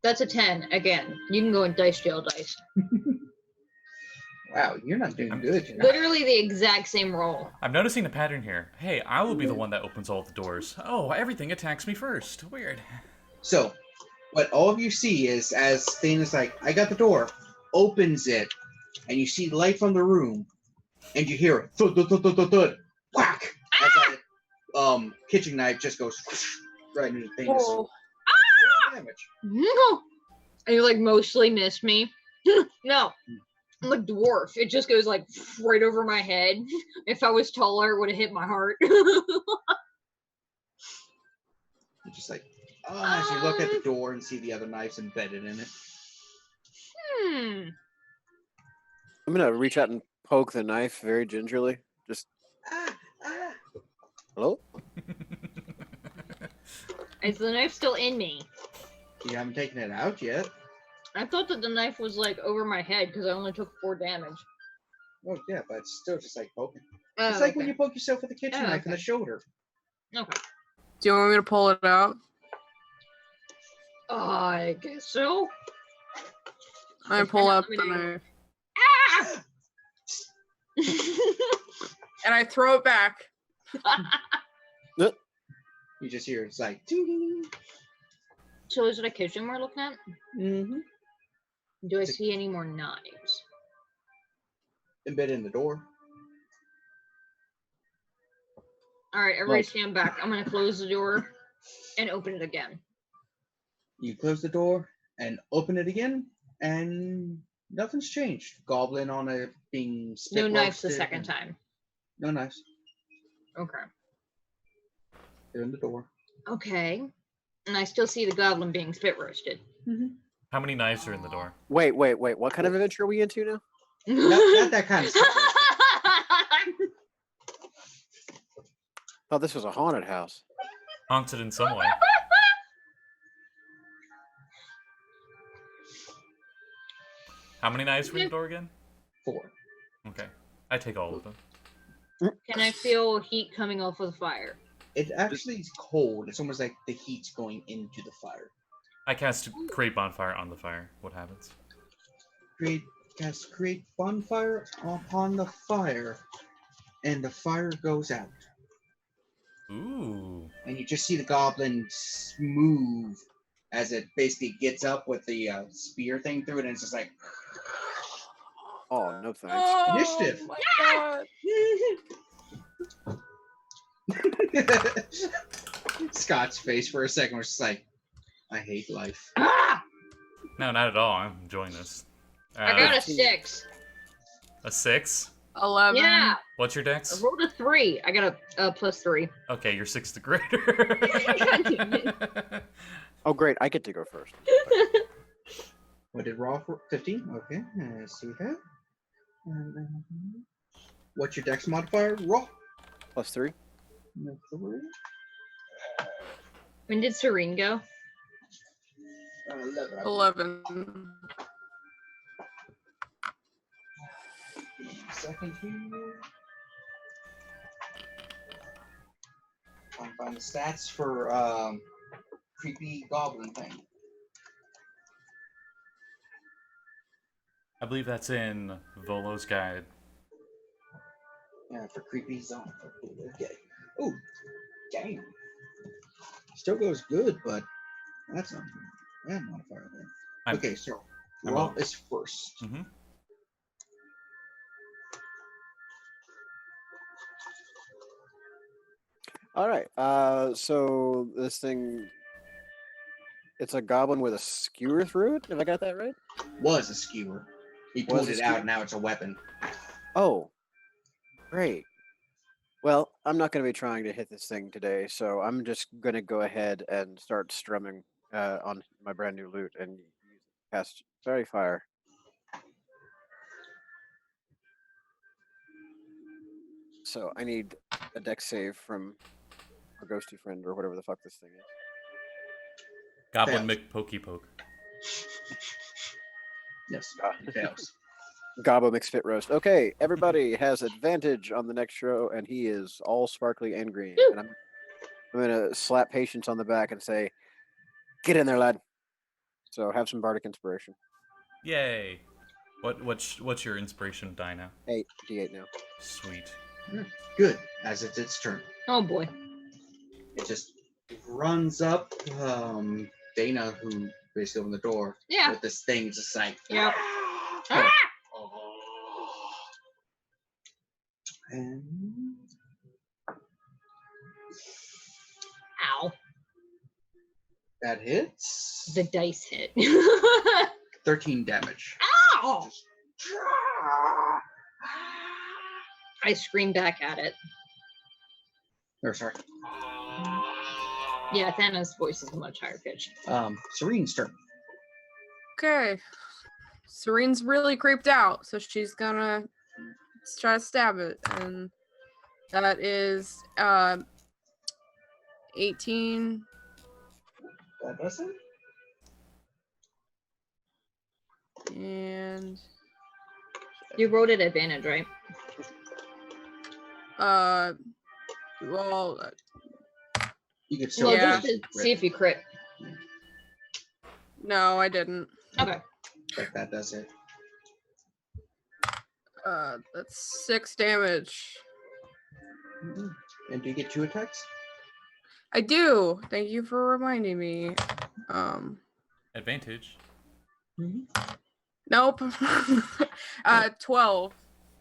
That's a 10. Again, you can go in dice jail dice. Wow, you're not doing good. Literally the exact same roll. I'm noticing a pattern here. Hey, I will be the one that opens all the doors. Oh, everything attacks me first. Weird. So, what all of you see is as Thana's like, I got the door, opens it, and you see light from the room, and you hear it, thud, thud, thud, thud, thud, thud, whack! As that kitchen knife just goes right into Thana's Oh. damage. And you like mostly missed me. No. I'm a dwarf. It just goes like right over my head. If I was taller, it would have hit my heart. You're just like, as you look at the door and see the other knives embedded in it. I'm gonna reach out and poke the knife very gingerly. Just hello? Is the knife still in me? You haven't taken it out yet. I thought that the knife was like over my head because I only took 4 damage. Oh yeah, but it's still just like poking. Oh, It's like okay. when you poke yourself with a kitchen Oh, knife in okay. the shoulder. Okay. Do you want me to pull it out? I guess so. I Just pull kinda out let the me know. knife and I throw it back. You just hear it's like ding, ding, ding. So is it a kitchen we're looking at? Mm-hmm. Do I see any more knives? Embedded in the door. Alright, everybody Like- stand back. I'm gonna close the door and open it again. You close the door and open it again, and nothing's changed. Goblin on a being spit No knives the roasted second and- time. No knives. Okay. They're in the door. Okay. And I still see the goblin being spit roasted. How many knives are in the door? Wait. What kind of adventure are we into now? Not that kind of spit roasted. Oh, this was a haunted house. Haunted in some way. How many knives were in the door again? 4. Okay. I take all of them. Can I feel heat coming off of the fire? It actually is cold. It's almost like the heat's going into the fire. I cast create bonfire on the fire. What happens? Create bonfire upon the fire, and the fire goes out. Ooh. And you just see the goblin move as it basically gets up with the spear thing through it, and it's just like Oh, no thanks. Oh, Initiative. my God. Scott's face for a second was just like, I hate life. No, not at all. I'm enjoying this. I got a 6. a 6. 11. Yeah. What's your I dex? rolled a 3. I got a +3. Okay, you're 6th grader. God damn it. Oh, great. I get to go first. What did Raw for? 15? Okay, let's see that. What's your dex modifier? Raw. +3. When did Serene go? 11. 11. Give me a second here. Trying to find the stats for creepy goblin thing. I believe that's in Volo's guide. Yeah, for creepy zone. Okay. Oh, dang. Still goes good, but that's not that modifier there. I'm- Okay, so I'm Rogh up. is first. Mm-hmm. All right. So this thing, it's a goblin with a skewer through it. Have I got that right? Was a skewer. He Was pulled a it skewer. out. Now it's a weapon. Oh, great. Well, I'm not going to be trying to hit this thing today, so I'm just going to go ahead and start strumming on my brand new lute and cast Fairy Fire. So I need a dex save from our ghosty friend or whatever the fuck this thing is. Goblin Fails. McPokey-Poke. Yes, Ah. it fails. Gobbo McSpit Roast. Okay, everybody has advantage on the next row, and he is all sparkly and green. Woo. And I'm gonna slap Patience on the back and say, "Get in there, lad." So have some bardic inspiration. Yay! What's your inspiration die now? 8d8 now. Sweet. Good, as it's its turn. Oh boy. It just runs up Dana, who basically opened the door Yeah. with this thing, just like Yep. Oh. Ah! And Ow. that hits. The dice hit. 13 damage. Ow! I scream back at it. Or sorry. Yeah, Thanos' voice is much higher pitched. Serene's turn. Okay. Serene's really creeped out, so she's gonna try to stab it, and that is 18. That doesn't. And You rolled at advantage, right? well, You could still Well, Yeah. just to see if you crit. no, I didn't. Okay. But that does it. That's 6 damage. And do you get 2 attacks? I do. Thank you for reminding me. Advantage. Nope. 12.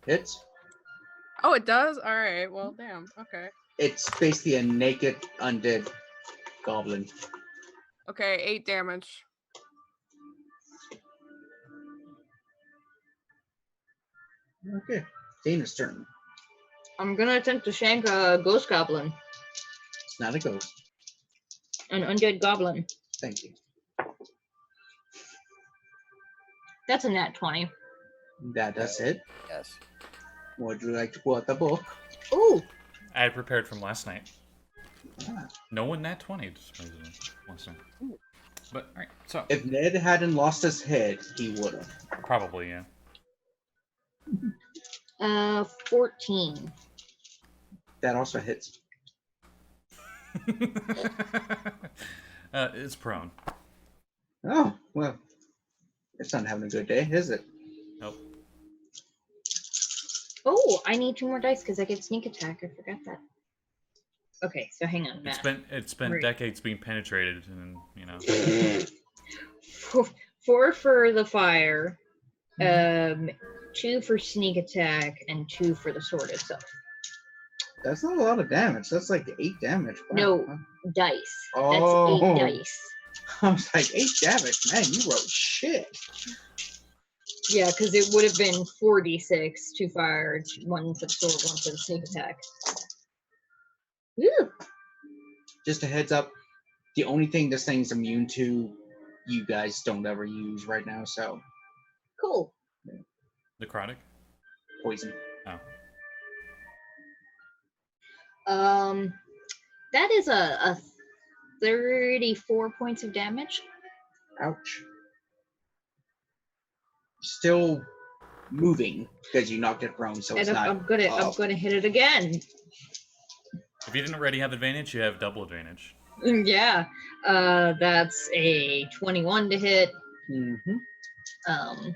Hits. Oh, it does? All right. Well, damn. Okay. It's basically a naked undead goblin. Okay, 8 damage. Okay. Dana's turn. I'm gonna attempt to shank a ghost goblin. It's not a ghost. An undead goblin. Thank you. That's a nat 20. That does it. Yes. Would you like to pull out the book? Ooh. I had prepared from last night. Ah. No one nat 20 last night. But alright, so If Ned hadn't lost his head, he would have. probably yeah. 14. That also hits. It's prone. Oh, well. It's not having a good day, is it? Nope. Oh, I need 2 more dice because I get sneak attack. I forgot that. Okay, so hang on. It's been Right. decades being penetrated, and you know. 4 for the fire, 2 for sneak attack, and 2 for the sword itself. That's not a lot of damage. That's like 8 damage. Wow. No. Dice. Oh. That's 8 dice. I was like, 8 damage? Man, you wrote shit. Yeah, because it would have been 4d6, 2 fire, 1 for the sword, 1 for the sneak attack. Woo! Just a heads up, the only thing this thing's immune to, you guys don't ever use right now, so Cool. Necrotic? poison. Oh. That is a 34 points of damage. Ouch. Still moving because you knocked it prone, so it's And not. I'm gonna hit it again. If you didn't already have advantage, you have double advantage. Yeah. That's a 21 to hit. Mm-hmm.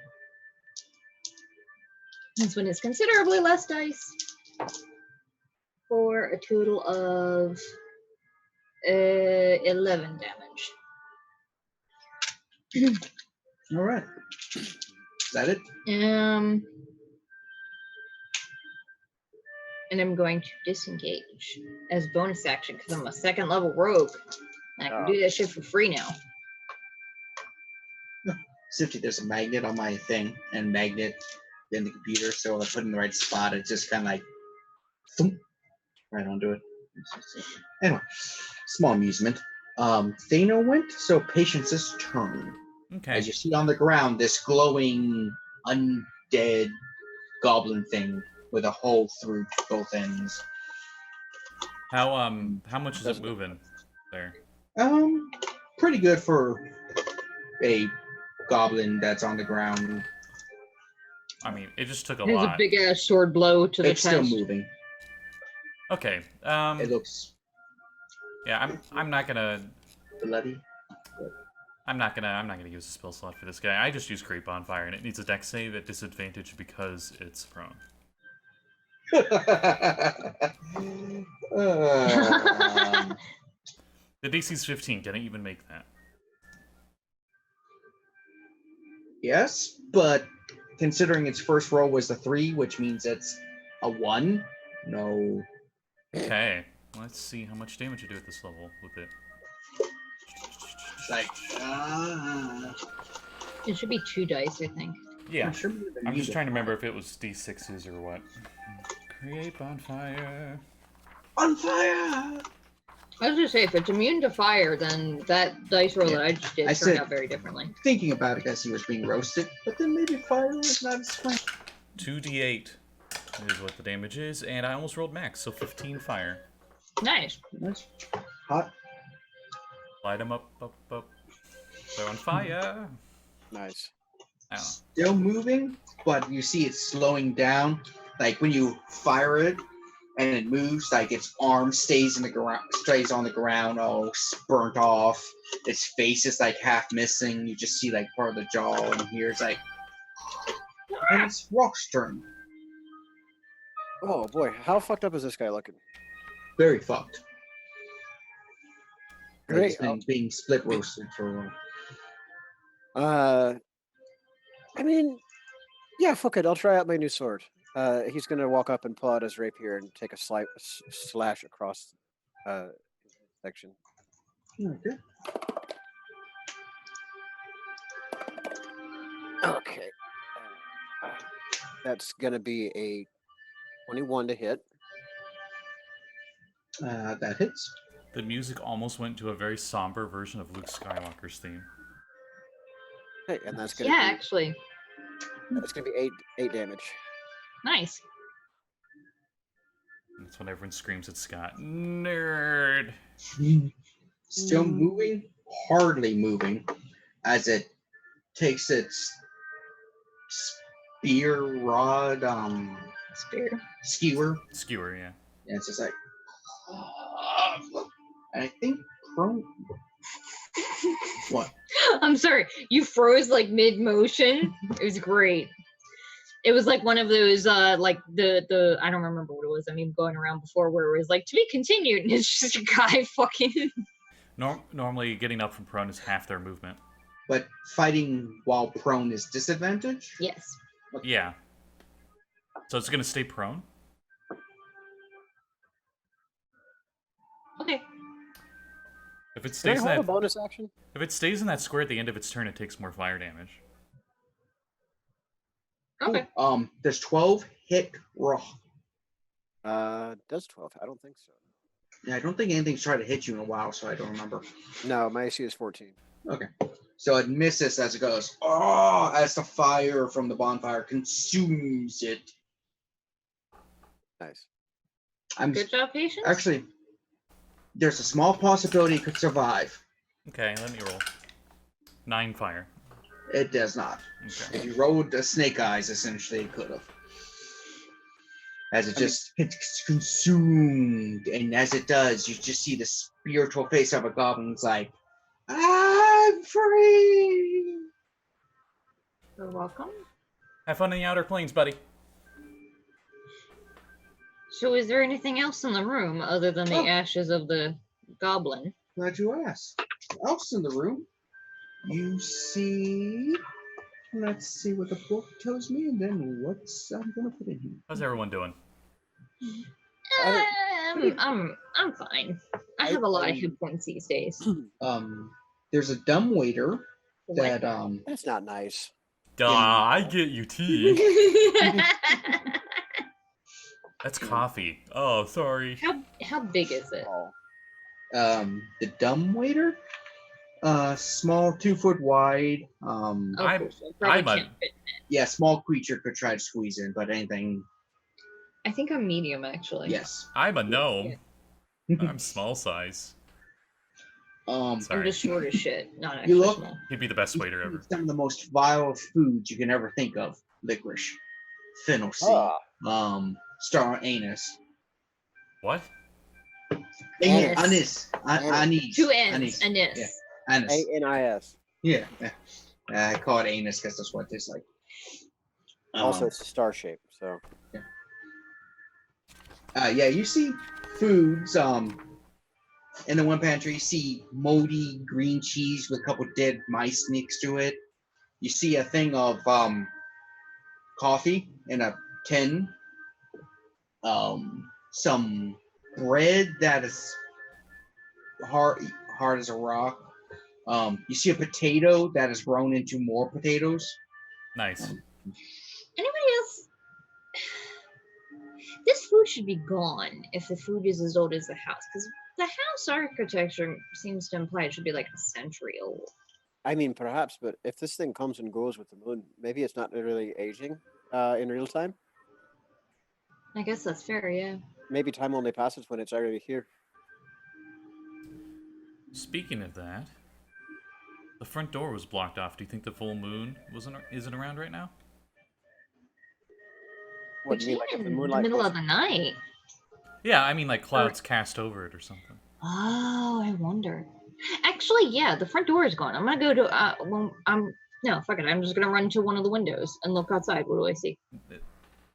This one is considerably less dice for a total of 11 damage. All right. Is that it? And I'm going to disengage as bonus action because I'm a second level rogue. And I can do that shit for free now. Simply, there's a magnet on my thing, and magnet in the computer, so I put it in the right spot. It just kind of like, thump, right onto it. Anyway, small amusement. Thano went, so Patience's turn. Okay. As you see on the ground, this glowing, undead goblin thing with a hole through both ends. How much is it moving there? Pretty good for a goblin that's on the ground. I mean, it just took a There's lot. a big ass sword blow to the It's chest. still moving. Okay. It looks Yeah, I'm not gonna. bloody. I'm not gonna use a spell slot for this guy. I just use Great Bonfire, and it needs a dex save at disadvantage because it's prone. The DC's 15. Can I even make that? Yes, but considering its first roll was a 3, which means it's a 1, no. Okay. Let's see how much damage you do at this level with it. It's like, It should be 2 dice, I think. Yeah. sure I'm just trying to remember if it was D6s or what. Create bonfire. On fire! I was gonna say, if it's immune to fire, then that dice roll that I just did I turned said- out very differently. Thinking about it, I guess he was being roasted, but then maybe fire was not as fun. 2d8 is what the damage is, and I almost rolled max, so 15 fire. Nice. Nice. Hot. Light them up. They're on fire. Nice. Ow. Still moving, but you see it slowing down. Like when you fire it and it moves, like its arm stays in the ground, stays on the ground, all burnt off. Its face is like half missing. You just see like part of the jaw, and here it's like, and it's Rogh's turn. Oh boy, how fucked up is this guy looking? Very fucked. Like Great. he's been being split roasted for a while. I mean, yeah, fuck it. I'll try out my new sword. He's gonna walk up and pull out his rapier and take a slash across section. Okay. Okay. That's gonna be a 21 to hit. That hits. The music almost went to a very somber version of Luke Skywalker's theme. Hey, and that's gonna Yeah, be actually. that's gonna be eight damage. Nice. That's when everyone screams at Scott. Nerd! Still moving, hardly moving, as it takes its spear rod, Spear. skewer. Skewer, yeah. And it's just like, and I think prone. What? I'm sorry. You froze like mid motion. It was great. It was like one of those like the I don't remember what it was. I mean, going around before where it was like to be continued, and it's just a guy fucking. Normally, getting up from prone is half their movement. But fighting while prone is disadvantage? Yes. Yeah. So it's gonna stay prone? Okay. If it Can I stays in hold a that, bonus action? if it stays in that square at the end of its turn, it takes more fire damage. Okay. Does 12 hit Rogh? Does 12? I don't think so. Yeah, I don't think anything's tried to hit you in a while, so I don't remember. No, my AC is 14. Okay. So it misses as it goes. Oh, as the fire from the bonfire consumes it. Nice. I'm Good job, Patience. actually. There's a small possibility it could survive. Okay, let me roll. 9 fire. It does not. Okay. If you rolled a snake eyes, essentially, it could have. as it just gets consumed. And as it does, you just see the spiritual face of a goblin. It's like, I'm free. You're welcome. Have fun in the Outer Plains, buddy. So is there anything else in the room other than the Oh. ashes of the goblin? Glad you asked. What else in the room? You see. Let's see what the book tells me, and then what's I'm gonna put in here. How's everyone doing? I'm fine. I have a lot of hit points these days. There's a dumb waiter What? that That's not nice. Duh, I get you tea. That's coffee. Oh, sorry. How big is it? Oh. The dumb waiter, small, 2 foot wide. Oh, I'm- cool, so I probably I'm a- can't fit. Yeah, small creature could try to squeeze in, but anything. I think I'm medium actually. Yes. I'm a gnome. I'm small size. I'm Sorry. just short as shit. Not You actually look- small. He'd be the best waiter ever. Some of the most vile foods you can ever think of: licorice, fennel seed, star anise. What? Anise. Anise. Anise. 2 N's. Anise. Anise. Yeah. Anise. ANIS. Yeah. I call it anus because that's what it tastes like. Also, it's a star shape. So Yeah, you see foods. In the one pantry, you see moldy green cheese with a couple dead mice next to it. You see a thing of coffee in a tin. Some bread that is hard as a rock. You see a potato that has grown into more potatoes. Nice. Anybody else? This food should be gone if the food is as old as the house, because the house architecture seems to imply it should be like a century old. I mean, perhaps, but if this thing comes and goes with the moon, maybe it's not really aging in real time. I guess that's fair, yeah. Maybe time only passes when it's already here. Speaking of that, the front door was blocked off. Do you think the full moon isn't around right now? What do you mean, like if the moonlight middle goes- of the night. Yeah, I mean like clouds cast over it or something. Oh, I wonder. Actually, yeah, the front door is gone. I'm gonna go to no, fuck it. I'm just gonna run to one of the windows and look outside. What do I see?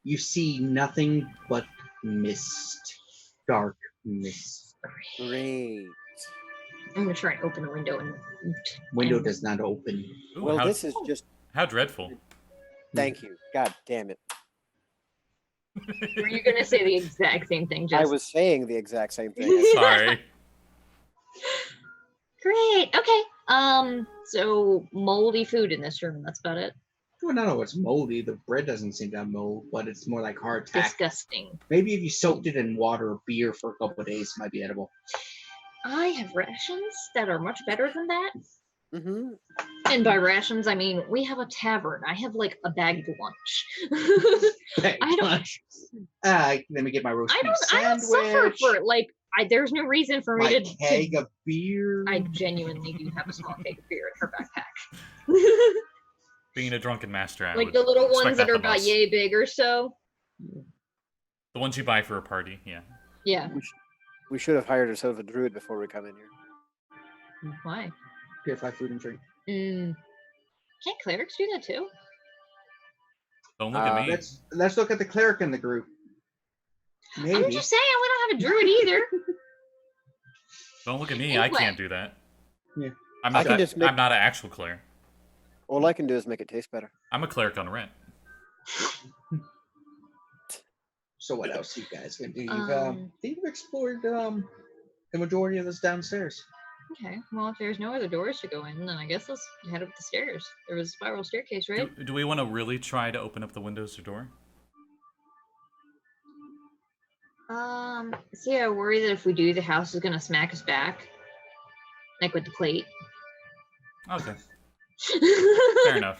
You see nothing but mist, dark mist. Great. I'm gonna try and open the window and Window and- does not open. Ooh, Well, how, this is just. how dreadful. Thank you. God damn it. Were you gonna say the exact same thing? I Just was saying the exact same thing. Sorry. great. Okay. So moldy food in this room. That's about it. Well, no, it's moldy. The bread doesn't seem to have mold, but it's more like hardtack. Disgusting. Maybe if you soaked it in water or beer for a couple of days, it might be edible. I have rations that are much better than that. Mm-hmm. And by rations, I mean we have a tavern. I have like a bagged lunch. I don't- Let me get my roast I beef don't suffer sandwich. for like. There's no reason for me My to. keg of beer. I genuinely do have a small keg of beer in her backpack. Being a drunken master, I Like would the little expect ones that are from about us. yay big or so. The ones you buy for a party, yeah. Yeah. We should have hired ourselves a druid before we come in here. Why? Purify food and drink. Can't clerics do that too? Don't look at me. Let's look at the cleric in the group. Maybe. I'm just saying we don't have a druid either. Don't look at me. I Anyway. can't do that. Yeah. I'm I not. can just make- I'm not an actual cleric. All I can do is make it taste better. I'm a cleric on rent. So what else you guys can do? You've explored the majority of this downstairs. Okay. Well, if there's no other doors to go in, then I guess let's head up the stairs. There was a spiral staircase, right? Do we want to really try to open up the windows or door? See, I worry that if we do, the house is gonna smack us back, like with the plate. Okay, fair enough.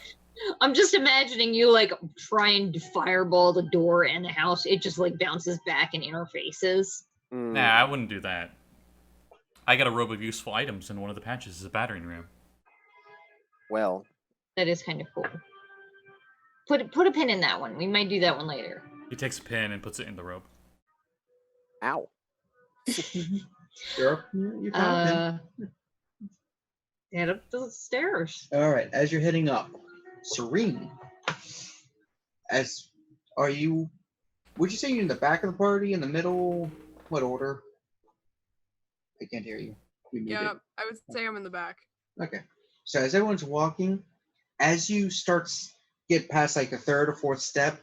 I'm just imagining you like trying to fireball the door and the house. It just like bounces back in our faces. Mm. Nah, I wouldn't do that. I got a robe of useful items, and one of the patches is a battering ram. Well, That is kind of cool. Put a pin in that one. We might do that one later. He takes a pin and puts it in the rope. Ow. Sure. You found him. Head up the stairs. All right. As you're heading up, Serene. Would you say you're in the back of the party, in the middle? What order? I can't hear you. Yeah, I would say I'm in the back. Okay. So as everyone's walking, as you get past like the third or fourth step,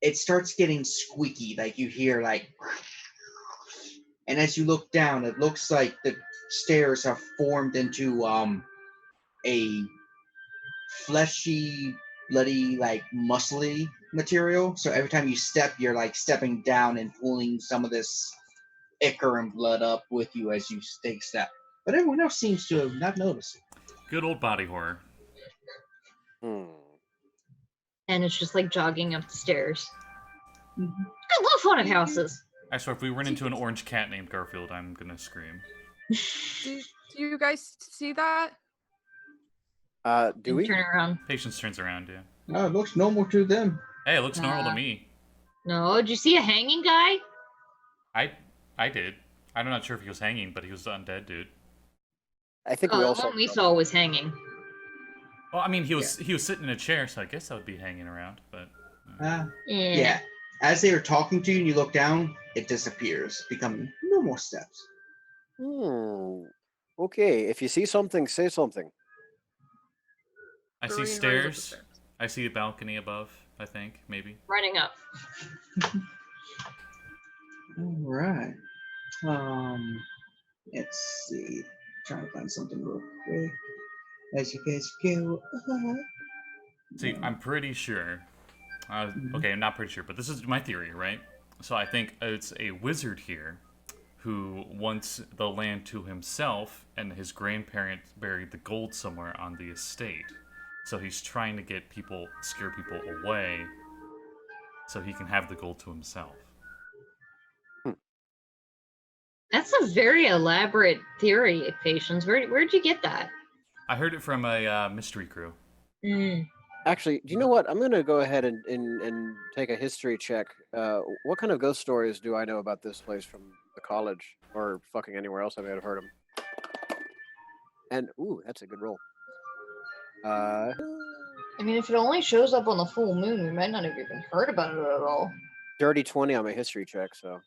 it starts getting squeaky. Like you hear like, and as you look down, it looks like the stairs have formed into a fleshy, bloody, like muscly material. So every time you step, you're like stepping down and pulling some of this ichor and blood up with you as you take a step. But everyone else seems to have not noticed. Good old body horror. Hmm. And it's just like jogging up the stairs. I love haunted houses. I swear, if we run into an orange cat named Garfield, I'm gonna scream. Do you guys see that? Do we? Turn around. Patience turns around, yeah. No, it looks normal to them. Hey, it looks normal to me. No, did you see a hanging guy? I did. I'm not sure if he was hanging, but he was the undead dude. I think we The also. one we saw was hanging. Well, I mean, he was sitting in a chair, so I guess that would be hanging around. But Yeah. As they are talking to you and you look down, it disappears, becoming no more steps. Okay, if you see something, say something. I see Serene runs up the stairs. stairs. I see a balcony above. I think maybe. Running up. All right. Let's see. Trying to find something real quick. As you guys go up. See, I'm pretty sure. Okay, I'm not pretty sure, but this is my theory, right? So I think it's a wizard here who wants the land to himself, and his grandparents buried the gold somewhere on the estate. So he's trying to scare people away, so he can have the gold to himself. That's a very elaborate theory, Patience. Where'd you get that? I heard it from a mystery crew. Actually, do you know what? I'm going to go ahead and take a history check. What kind of ghost stories do I know about this place from the college or fucking anywhere else I may have heard them? And, ooh, that's a good roll. I mean, if it only shows up on the full moon, we might not have even heard about it at all. Dirty 20 on my history check, so.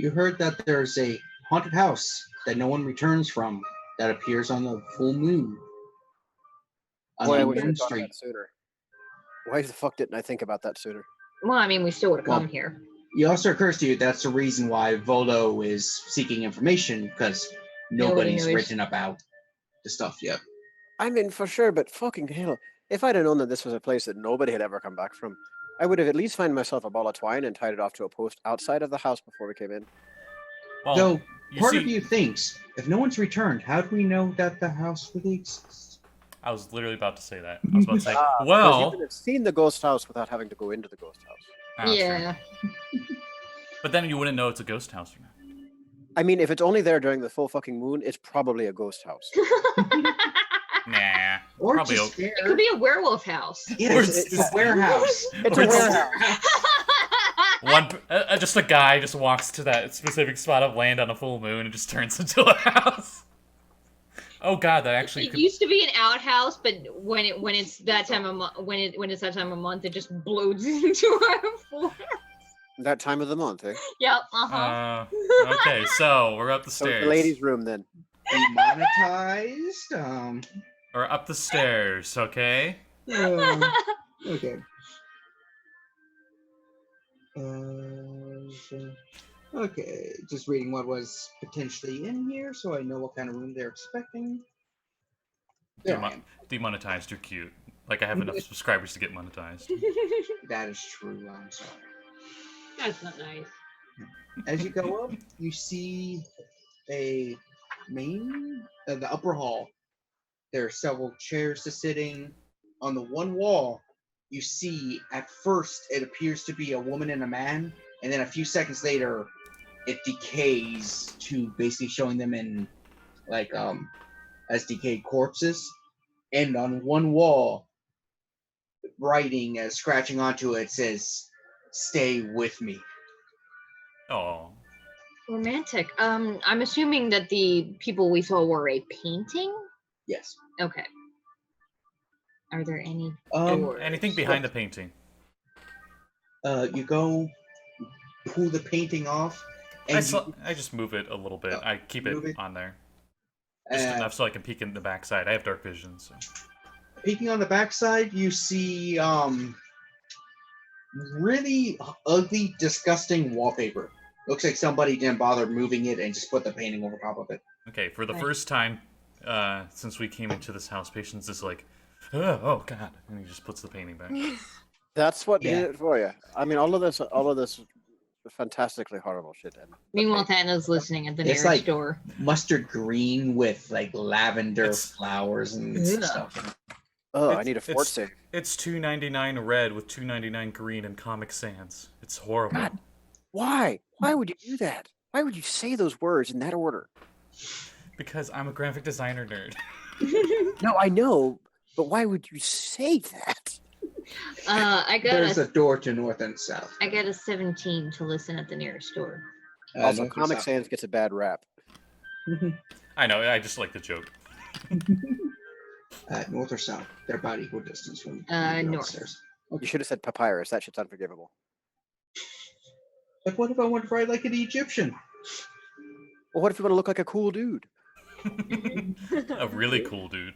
You heard that there's a haunted house that no one returns from that appears on the full moon. Boy, I On wish I'd Main thought of Street. that sooner. Why the fuck didn't I think about that sooner? Well, I mean, we still would have come Well, here. It also occurs to you that's the reason why Volo is seeking information, because nobody's knows. written about the stuff yet. I mean, for sure, but fucking hell. If I'd have known that this was a place that nobody had ever come back from, I would have at least found myself a ball of twine and tied it off to a post outside of the house before we came in. Well, Though you part see, of you thinks, if no one's returned, how do we know that the house really exists? I was literally about to say that. I was about to say, Because you well, could have seen the ghost house without having to go into the ghost house. true. Yeah. But then you wouldn't know it's a ghost house or not. I mean, if it's only there during the full fucking moon, it's probably a ghost house. Nah, Or probably. just It could be a werewolf house. Yeah, Or it's a just- warehouse. It's a warehouse. Just a guy just walks to that specific spot of land on a full moon and just turns into a house. Oh god, that actually It could... used to be an outhouse, but when it's that time of when it's that time of month, it just blows into a forest. That time of the month, eh? Yep. Uh-huh. Okay, so we're up the So it's stairs. the ladies' room then. Demonetized. We're up the stairs, okay? Okay. Okay, just reading what was potentially in here, so I know what kind of room they're expecting. There I am. Demonetized, you're cute. Like I have enough subscribers to get monetized. That is true. I'm sorry. That's not nice. As you go up, you see the upper hall. There are several chairs to sitting. On the one wall, you see at first it appears to be a woman and a man, and then a few seconds later, it decays to basically showing them in as decayed corpses. And on one wall, writing, scratching onto it, says stay with me. Oh, Romantic. I'm assuming that the people we saw were a painting. Yes. Okay. Are there any Um, anything behind the painting? You go pull the painting off, and I just move it a little bit. Oh, I keep move it it. on there. Just uh, enough so I can peek in the backside. I have dark vision, so. peeking on the backside, you see really ugly, disgusting wallpaper. Looks like somebody didn't bother moving it and just put the painting over top of it. Okay, for the Right. first time since we came into this house, Patience is like, oh god, and he just puts the painting back. That's what Yeah. did it for you. I mean, all of this fantastically horrible shit. And Meanwhile, Tana's listening at the It's nearest like- door. Mustard green with like lavender It's- flowers and Ugh. stuff. oh, I It's- need a fort it's- save. It's $2.99 red with $2.99 green and Comic Sans. It's horrible. God. Why? Why would you do that? Why would you say those words in that order? Because I'm a graphic designer nerd. No, I know, but why would you say that? I got There's a a door to north and south. I got a 17 to listen at the nearest door. Also, north and Comic south. Sans gets a bad rap. I know, I just like the joke. North or south? They're about equal distance from North. upstairs. You should have said papyrus. That shit's unforgivable. Like, what if I want to ride like an Egyptian? Well, what if you want to look like a cool dude? A really cool dude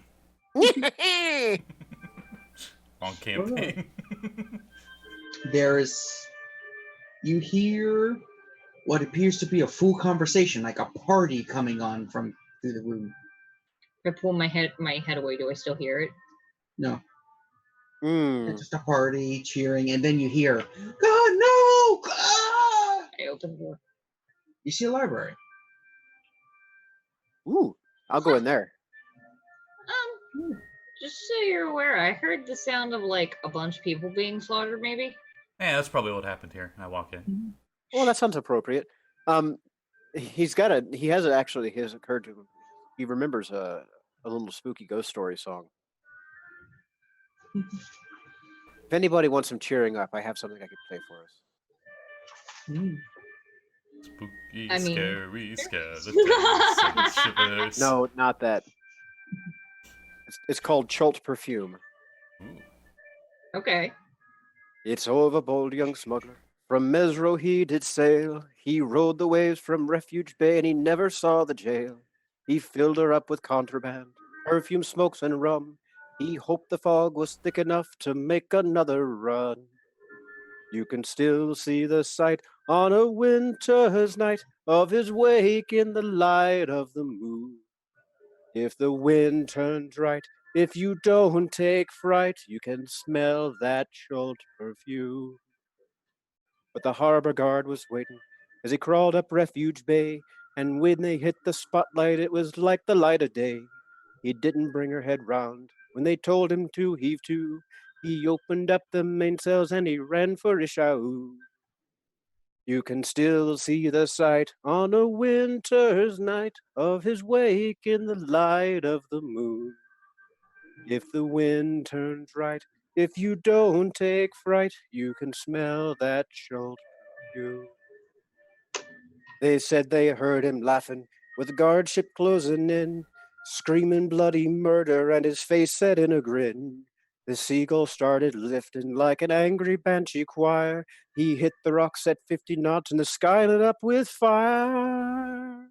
on campaign. You hear what appears to be a full conversation, like a party coming on from through the room. I pull my head away. Do I still hear it? No, Hmm. it's just a party cheering, and then you hear, "God no!" Ah! I open the door. You see a library. Ooh, I'll go in there. Just so you're aware, I heard the sound of like a bunch of people being slaughtered. Maybe. Yeah, that's probably what happened here. I walk in. Well, that sounds appropriate. He has occurred to him. He remembers a little spooky ghost story song. If anybody wants some cheering up, I have something I could play for us. Spooky, I mean- scary skeletons and shivers. No, not that. It's called Chult Perfume. Ooh. Okay. It's over, bold young smuggler. From Misrule he did sail. He rode the waves from Refuge Bay, and he never saw the jail. He filled her up with contraband, perfume, smokes, and rum. He hoped the fog was thick enough to make another run. You can still see the sight on a winter's night of his wake in the light of the moon. If the wind turns right, if you don't take fright, you can smell that Chult perfume. But the harbor guard was waiting as he crawled up Refuge Bay, and when they hit the spotlight, it was like the light of day. He didn't bring her head round when they told him to heave to. He opened up the mainsails and he ran for Ishau. You can still see the sight on a winter's night of his wake in the light of the moon. If the wind turns right, if you don't take fright, you can smell that Chult perfume. They said they heard him laughing with the guardship closing in, screaming bloody murder and his face set in a grin. The seagull started lifting like an angry banshee choir. He hit the rocks at 50 knots and the sky lit up with fire.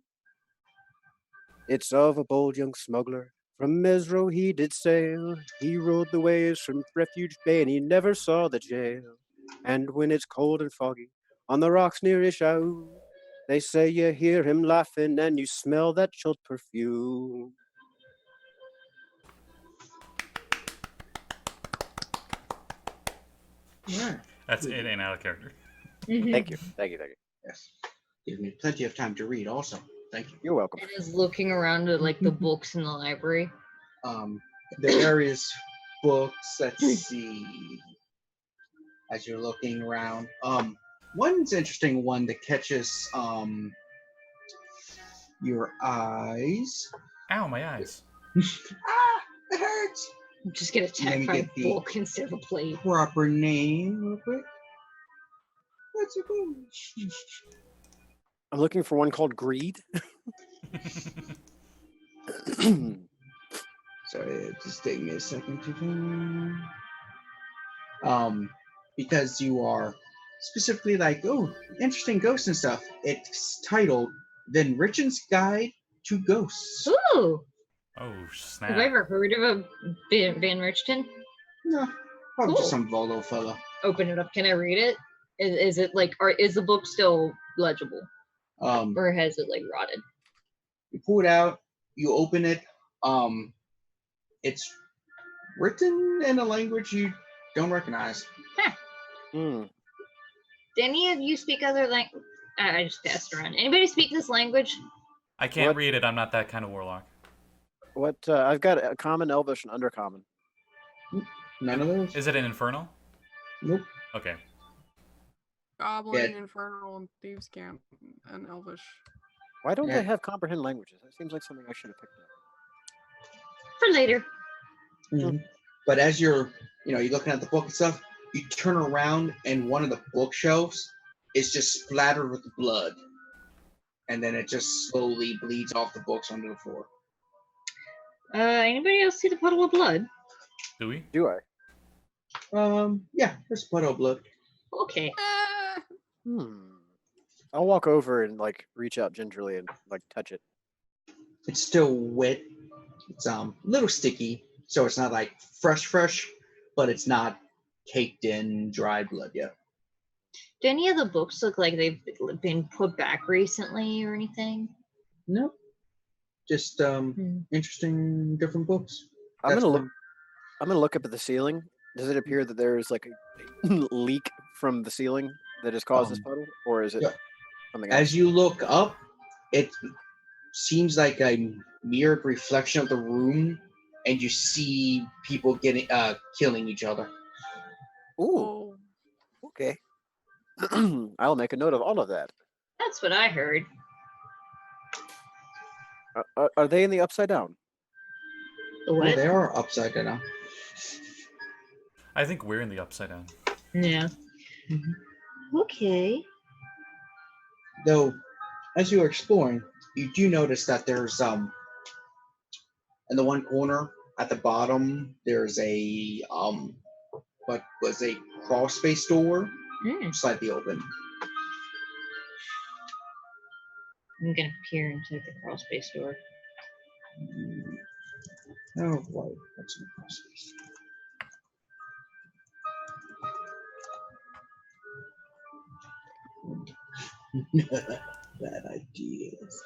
It's of a bold young smuggler. From Misrule he did sail. He rode the waves from Refuge Bay and he never saw the jail. And when it's cold and foggy on the rocks near Ishau, they say you hear him laughing and you smell that Chult perfume. Yeah. That's in and out of character. Thank you. Thank you. Thank you. Yes. Give me plenty of time to read. Also, thank you. You're welcome. And is looking around at like the books in the library. The various books. Let's see. As you're looking around, one's interesting one that catches your eyes. Ow, my eyes. Ah, it hurts. Just get Let attacked me by a get the- book instead of a plate. Proper name, real quick. What's your name? I'm looking for one called Greed. Sorry, just take me a second to because you are specifically like, oh, interesting ghosts and stuff. It's titled The Enrichant's Guide to Ghosts. Ooh. Oh, Have I snap. ever heard of a Van Richton? No, probably just Cool. some Volo fella. Open it up. Can I read it? Is it like, or is the book still legible, or has it like rotted? You pull it out, you open it. It's written in a language you don't recognize. Hmm. Do any of you speak other language? I just passed around. Anybody speak this language? I can't What? read it. I'm not that kind of warlock. What? I've got a common, elvish, and undercommon. None of those? Is it an infernal? Nope. Okay. Goblin, Yeah. Infernal, and Thieves' Camp, and Elvish. Why don't Yeah. they have comprehend languages? That seems like something I should have picked up. For later. Mhm. But as you're looking at the book and stuff, you turn around and one of the bookshelves is just splattered with blood. And then it just slowly bleeds off the books onto the floor. Anybody else see the puddle of blood? Do we? Do I? Yeah, there's a puddle of blood. Okay. I'll walk over and like reach out gingerly and like touch it. It's still wet. It's a little sticky, so it's not like fresh, but it's not caked in dry blood yet. Do any of the books look like they've been put back recently or anything? No. Just interesting different books. I'm That's gonna look. one. I'm gonna look up at the ceiling. Does it appear that there's like a leak from the ceiling that has caused this puddle, or is it yeah. something else? As you look up, it seems like a mirrored reflection of the room, and you see people killing each other. Ooh. Oh, Okay. I'll make a note of all of that. That's what I heard. Are they in the upside down? The Well, what? they are upside down. I think we're in the upside down. Yeah. Mm-hmm. Okay. Though, as you are exploring, you do notice that there's in the one corner at the bottom there's a what was a crawl space door slightly open. I'm gonna peer inside the crawl space door. Oh boy, what's in the crawl space? Bad ideas.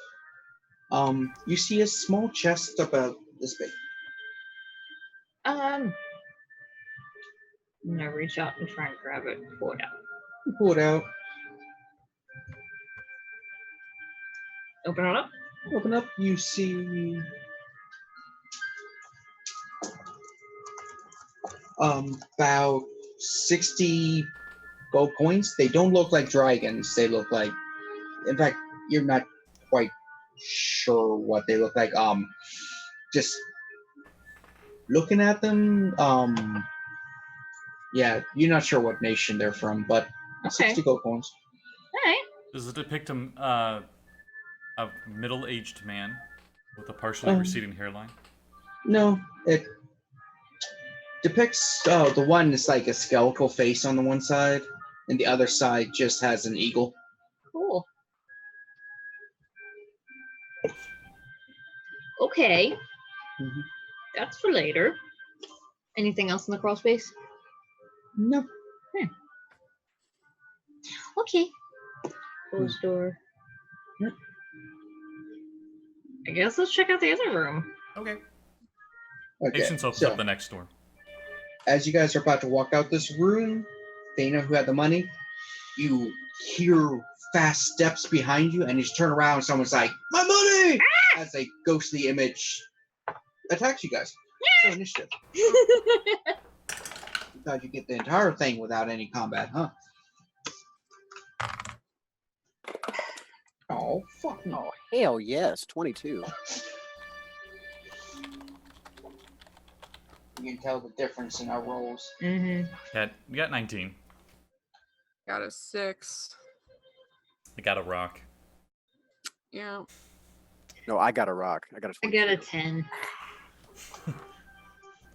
You see a small chest about this big. I'm gonna reach out and try and grab it and pull it out. You pull it out. Open it up. Open up. You see about 60 gold coins. They don't look like dragons. They look like, in fact, you're not quite sure what they look like. Just looking at them, yeah, you're not sure what nation they're from, but Okay. 60 gold coins. All right. Does it depict a middle-aged man with a partially receding hairline? No, it depicts the one is like a skeletal face on the one side, and the other side just has an eagle. Cool. Okay. Mhm. That's for later. Anything else in the crawl space? No. Okay. Close door. Yep. I guess let's check out the other room. Okay. Okay. Patience opens So, up the next door. as you guys are about to walk out this room, Thana, who had the money, you hear fast steps behind you, and you just turn around, and someone's like, "My money!" As a ghostly image attacks you guys. So initiative. You thought you'd get the entire thing without any combat, huh? Oh, fuck no. Oh, hell yes, 22. You can tell the difference in our rolls. Mm-hmm. You got 19. Got a 6. I got a rock. Yeah. No, I got a rock. I got a I 22. got a 10.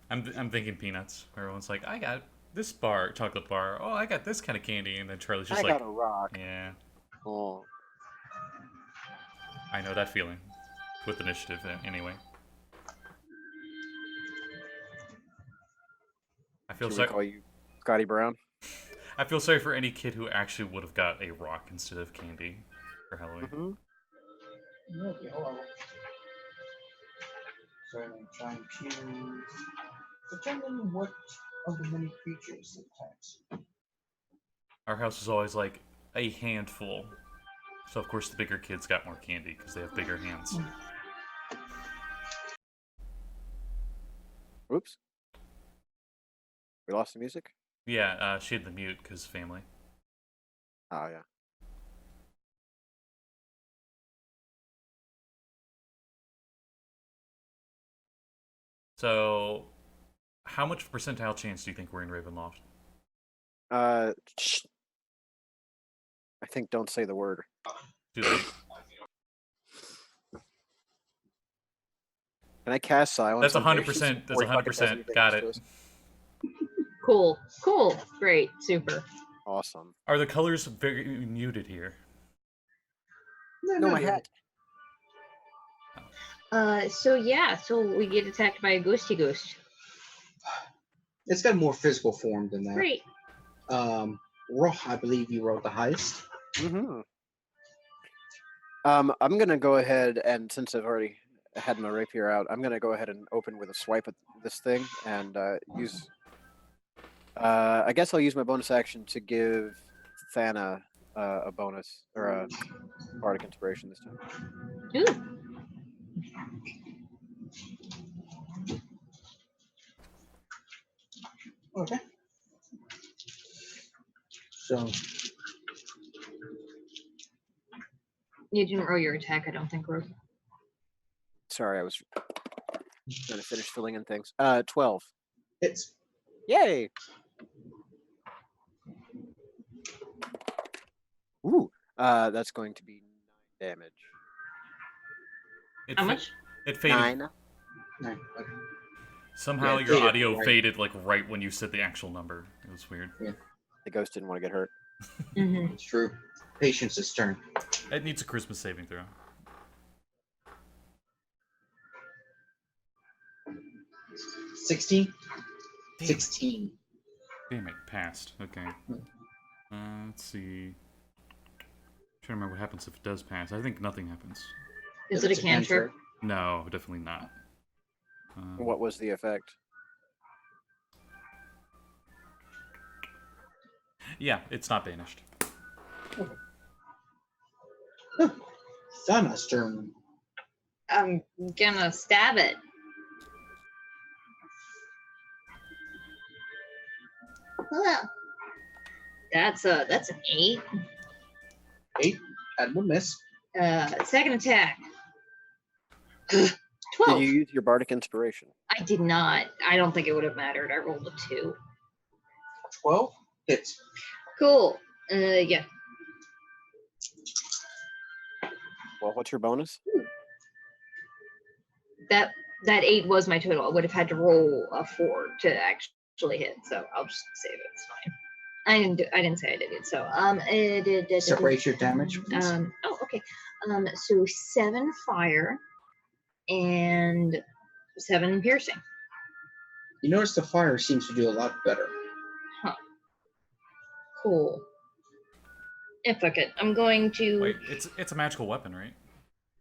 I'm thinking peanuts. Everyone's like, I got this bar, chocolate bar. Oh, I got this kind of candy, and then Charlie's just I like, got a rock. yeah, Oh. I know that feeling. With initiative, anyway. I feel Should we sorry. call you Scotty Brown? I feel sorry for any kid who actually would have got a rock instead of candy for Halloween. Mm-hmm. Okay, hold on. So I'm trying to determine what of the many creatures attacks. Our house is always like a handful. So of course the bigger kids got more candy because they have bigger hands. Oops. We lost the music? Yeah, she had the mute because family. Oh, yeah. So, how much percentile chance do you think we're in Ravenloft? Shh. I think don't say the word. Too late. Can I cast silence? That's on 100%. patients That's before he fucking says 100%. anything Got else to it. us? Cool. Cool. Great. Super. Awesome. Are the colors very muted here? No, my hat. So yeah, so we get attacked by a ghosty ghost. It's got a more physical form than that. Great. Rogh, I believe you wrote the highest. Mm-hmm. I'm gonna go ahead and since I've already had my rapier out, I'm gonna go ahead and open with a swipe at this thing and use. I guess I'll use my bonus action to give Thana a bonus or a bardic inspiration this time. Ooh. Okay. So You didn't roll your attack, I don't think, Rogh. Sorry, I was trying to finish filling in things. 12. it's Yay! Ooh, that's going to be 9 damage. It How fa- much? It faded. 9. 9. Okay. Somehow Yeah, it your faded, audio right. faded like right when you said the actual number. It was weird. The ghost didn't want to get hurt. Mm-hmm. It's true. Patience's turn. It needs a Christmas saving throw. 16? Damn. 16. Damn it, passed. Okay. Let's see. Trying to remember what happens if it does pass. I think nothing happens. Is If it a it's cantrip? No, definitely not. What was the effect? Yeah, it's not banished. Thana's turn. I'm gonna stab it. Well, that's an 8. 8. That would miss. Second attack. Did 12. you use your bardic inspiration? I did not. I don't think it would have mattered. I rolled a 2. 12. Hits. Cool. Yeah. Well, what's your bonus? That 8 was my total. I would have had to roll a 4 to actually hit. So I'll just save it. It's fine. I didn't say I did it. So Separate your damage. Please. Oh, okay. So 7 fire and 7 piercing. You notice the fire seems to do a lot better. Cool. Yeah, fuck it. I'm going to. Wait, it's a magical weapon, right?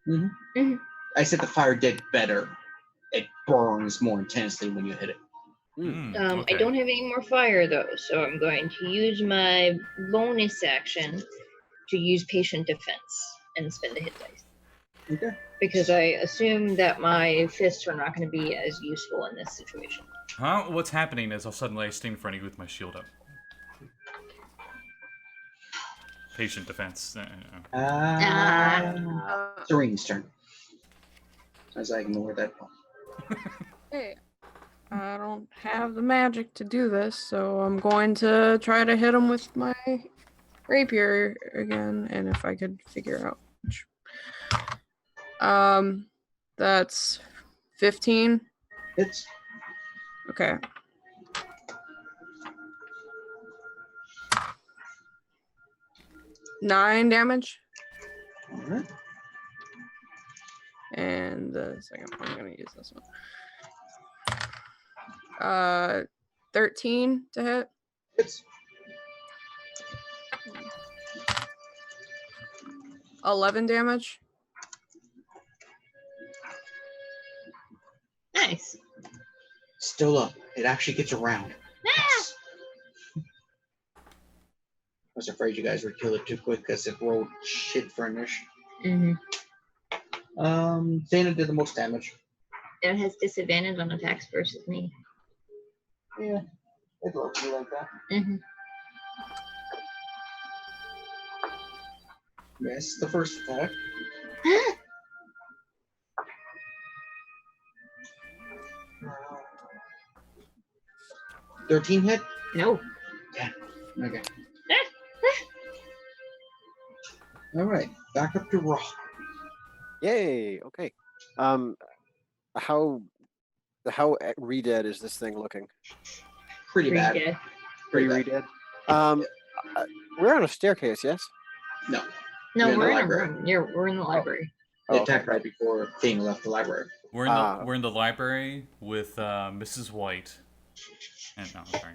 Mm-hmm. Mm-hmm. I said the fire did better. It burns more intensely when you hit it. Okay. I don't have any more fire though, so I'm going to use my bonus action to use patient defense and spend a hit dice. Okay. Because I assume that my fists are not going to be as useful in this situation. Huh? What's happening is I'll suddenly stand in front of you with my shield up. Patient defense. Serene's turn. As I ignore that one. Hey, I don't have the magic to do this, so I'm going to try to hit him with my rapier again, and if I could figure out which. That's 15. Hits. Okay. Nine damage. All right. And the second one, I'm gonna use this one. 13 to hit. Hits. 11 damage. Nice. Still up. It actually gets around. Ah! I was afraid you guys would kill it too quick because it rolled shit furnish. Mm-hmm. Thana did the most damage. It has disadvantage on attacks versus me. Yeah, it looks like that. Mm-hmm. Yes, the first attack. 13 hit? No. Okay. Alright, back up to Rogh. Yay. Okay. How re-dead is this thing looking? Pretty Pretty bad. good. Pretty Pretty re-dead. We're on a staircase, yes? No, No, We're in the we're in a library. room. We're in the library. they Oh, okay. attacked right before Thana left the library. We're in the library with Mrs. White. And no, I'm sorry.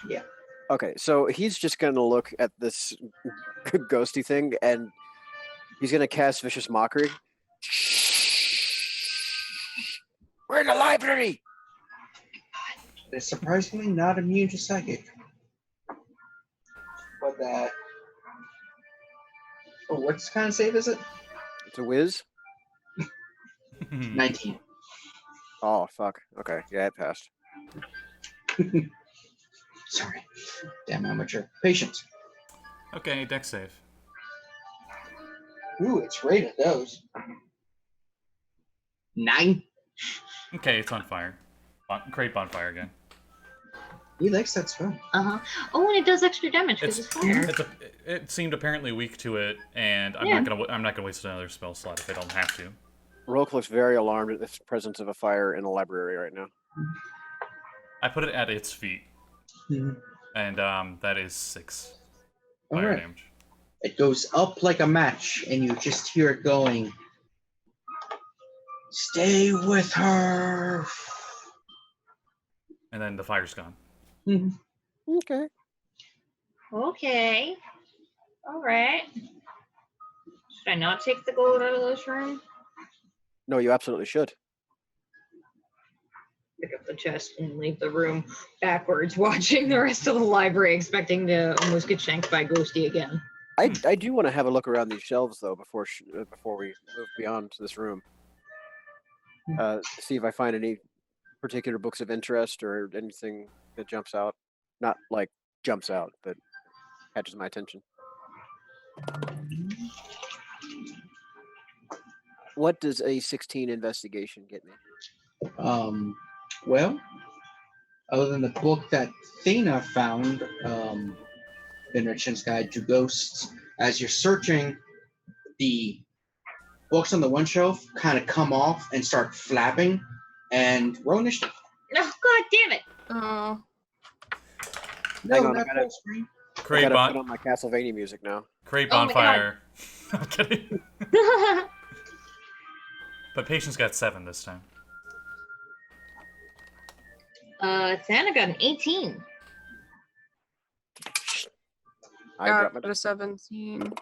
But... Okay, so he's just gonna look at this ghosty thing and he's gonna cast Vicious Mockery. We're in the library! It's surprisingly not immune to psychic. But that. Oh, what kind of save is it? It's a whiz. 19. Oh, fuck. Okay, yeah, it passed. Sorry. Damn amateur. Patience. Okay, deck save. Ooh, it's rated those. 9. Okay, it's on fire. Create bonfire again. He likes that spell. Uh-huh. Oh, and it does extra damage because it's fire. It seemed apparently weak to it, and I'm not gonna waste another spell slot if I don't have to. Roke looks very alarmed at the presence of a fire in the library right now. I put it at its feet, and that is 6 fire Alright. damage. It goes up like a match, and you just hear it going. Stay with her. And then the fire's gone. Okay. Okay. All right. Should I not take the gold out of this room? No, you absolutely should. Pick up the chest and leave the room backwards, watching the rest of the library, expecting to almost get shanked by Ghosty again. I do want to have a look around these shelves though before we move beyond this room. See if I find any particular books of interest or anything that jumps out. Not like jumps out, but catches my attention. What does a 16 investigation get me? Well, other than the book that Thana found, Benedict's Guide to Ghosts, as you're searching, the books on the one shelf kind of come off and start flapping, and roll initiative. Oh, god damn it! Oh. No, Hang on, not I gotta- full screen. I Create gotta put on my Castlevania music now. create Oh my bonfire. I'm kidding. But Patience got 7 this time. Thana got an 18. I Got dropped my a 17.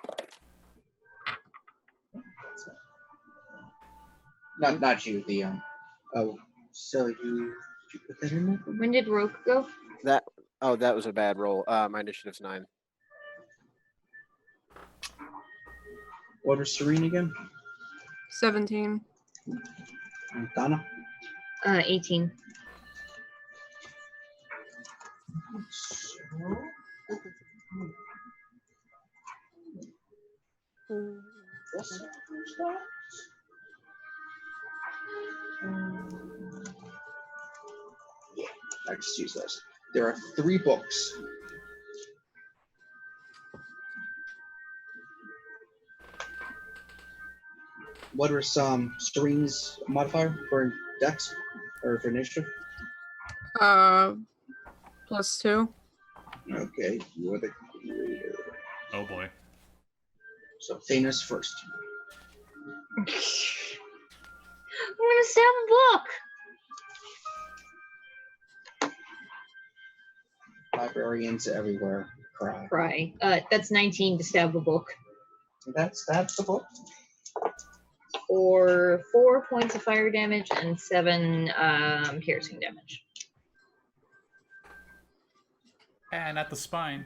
Not you. The Oh, so did you put that in there? When did Roke go? that. Oh, that was a bad roll. My initiative's 9. What was Serene again? 17. And Donna? 18. Yeah, I just use those. There are 3 books. What are some Serene's modifier for Dex or for initiative? +2. Okay, you're the creator. Oh boy. So Thanos first. I'm gonna stab a book. Barbarians everywhere. Cry. Cry. That's 19 to stab a book. That's the book. Or 4 points of fire damage and 7 piercing damage. And at the spine.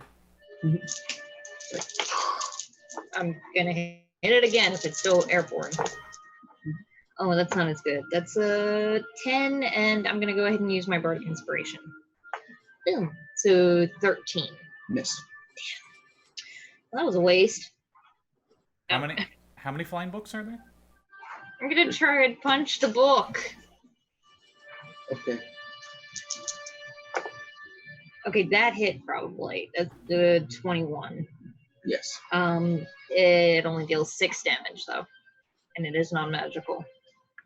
I'm gonna hit it again if it's still airborne. Oh, that's not as good. That's a 10, and I'm gonna go ahead and use my bardic inspiration. Boom. So 13. Miss. That was a waste. How many flying books are there? I'm gonna try and punch the book. Okay. Okay, that hit probably. That's the 21. Yes. It only deals 6 damage though, and it is non-magical.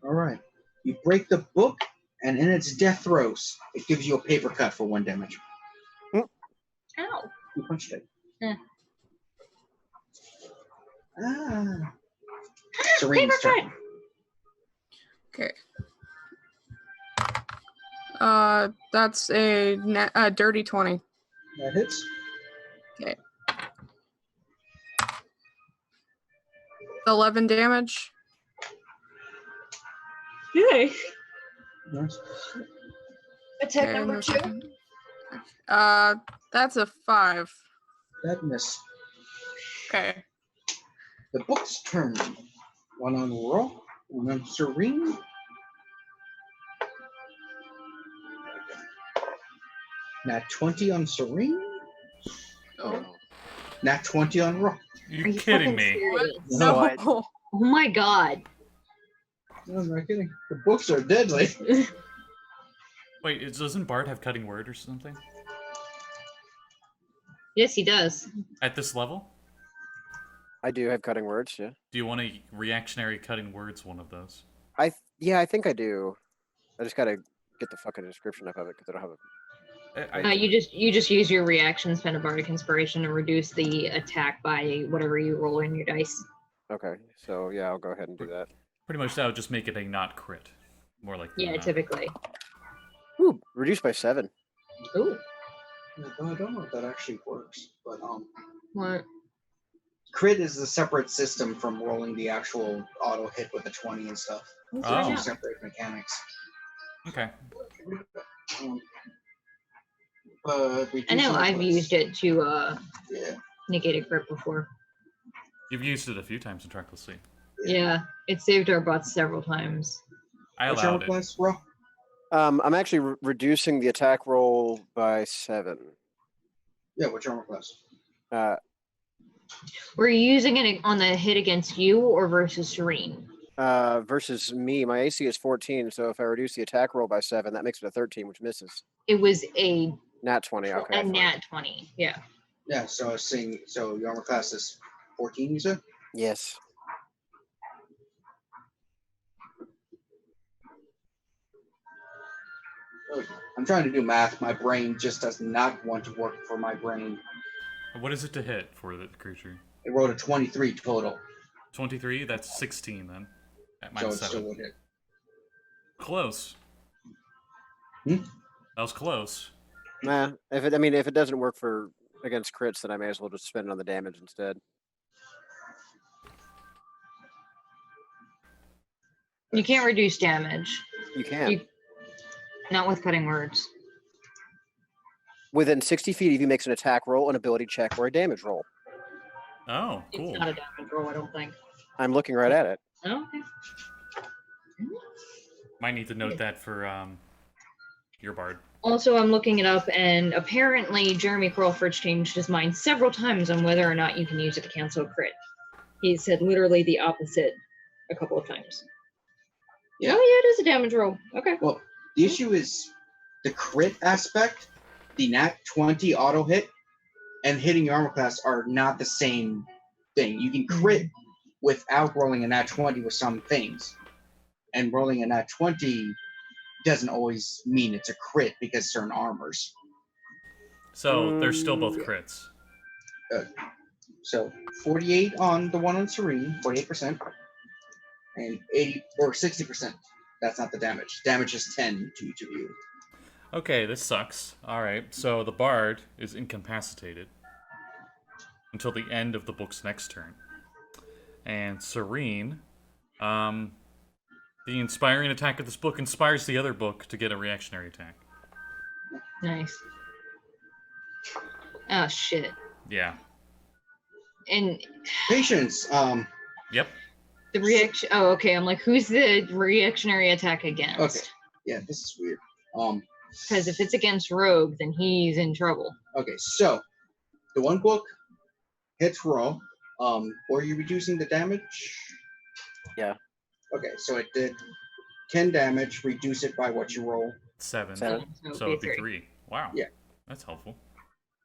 All right. You break the book, and in its death throes, it gives you a paper cut for 1 damage. Ow. You punched it. Eh. Ah. Serene's Paper turn. cut. Okay. That's a dirty 20. That hits. 11 damage. Yay. Nice. Attack Okay, number no 2. second. That's a 5. That missed. Okay. The book's turn. 1 on Rogh, 1 on Serene. Nat 20 on Serene. Oh. Nat 20 on Rogh. Are you Are you kidding fucking me? serious? No, I- Oh my god. No, I'm not kidding. The books are deadly. Wait, doesn't Bard have cutting word or something? Yes, he does. At this level? I do have cutting words, yeah. Do you want a reactionary cutting words one of those? Yeah, I think I do. I just gotta get the fucking description up of it because I don't have it. You just use your reaction, spend a bardic inspiration, and reduce the attack by whatever you roll in your dice. Okay, so yeah, I'll go ahead and do that. Pretty much that would just make it a not crit. More like Yeah, typically. Ooh, reduced by 7. Ooh. I don't know if that actually works, but What? crit is a separate system from rolling the actual auto hit with the 20 and stuff. Let's Oh. find Two out. separate mechanics. Okay. I know I've used it to Yeah. negate a crit before. You've used it a few times in Trackless Sea. Yeah, it saved our butts several times. I What's your allowed it. class, Rogh? I'm actually reducing the attack roll by 7. Yeah, what's your armor class? Were you using it on the hit against you or versus Serene? Versus me, my AC is 14, so if I reduce the attack roll by 7, that makes it a 13, which misses. It was a Nat 20, okay. a fine. nat 20. Yeah. Yeah, so I was saying, so your armor class is 14, you said? Yes. I'm trying to do math. My brain just does not want to work for my brain. What is it to hit for the creature? It rolled a 23 total, 23? That's 16 then. At so it minus still 7. would hit. Close. Hmm? That was close. Nah, if it doesn't work for against crits, then I may as well just spend it on the damage instead. You can't reduce damage. You can. You- Not with cutting words. Within 60 feet, if you makes an attack roll, an ability check, or a damage roll. Oh, cool. It's not a damage roll, I don't think. I'm looking right at it. Oh, okay. Might need to note that for your Bard. Also, I'm looking it up, and apparently Jeremy Crawford's changed his mind several times on whether or not you can use it to cancel a crit. He said literally the opposite a couple of times. Yeah. Oh, yeah, it is a damage roll. Okay. Well, the issue is the crit aspect, the nat 20 auto hit, and hitting your armor class are not the same thing. You can crit without rolling a nat 20 with some things. And rolling a nat 20 doesn't always mean it's a crit because certain armors. So they're still both Yeah. crits. So 48 on the one on Serene, 48%, and 80 or 60%. That's not the damage. Damage is 10 to each of you. Okay, this sucks. Alright, so the bard is incapacitated until the end of the book's next turn. And Serene, the inspiring attack of this book inspires the other book to get a reactionary attack. Nice. Oh shit. Yeah. And Patience. Yep. the reaction. Oh, okay. I'm like, who's the reactionary attack against? Okay. Yeah, this is weird. Because if it's against Rogue, then he's in trouble. Okay, so the one book hits Rogh. Were you reducing the damage? Yeah. Okay, so it did 10 damage. Reduce it by what you roll. 7. Seven. So it'd be 3. Wow. Yeah. That's helpful.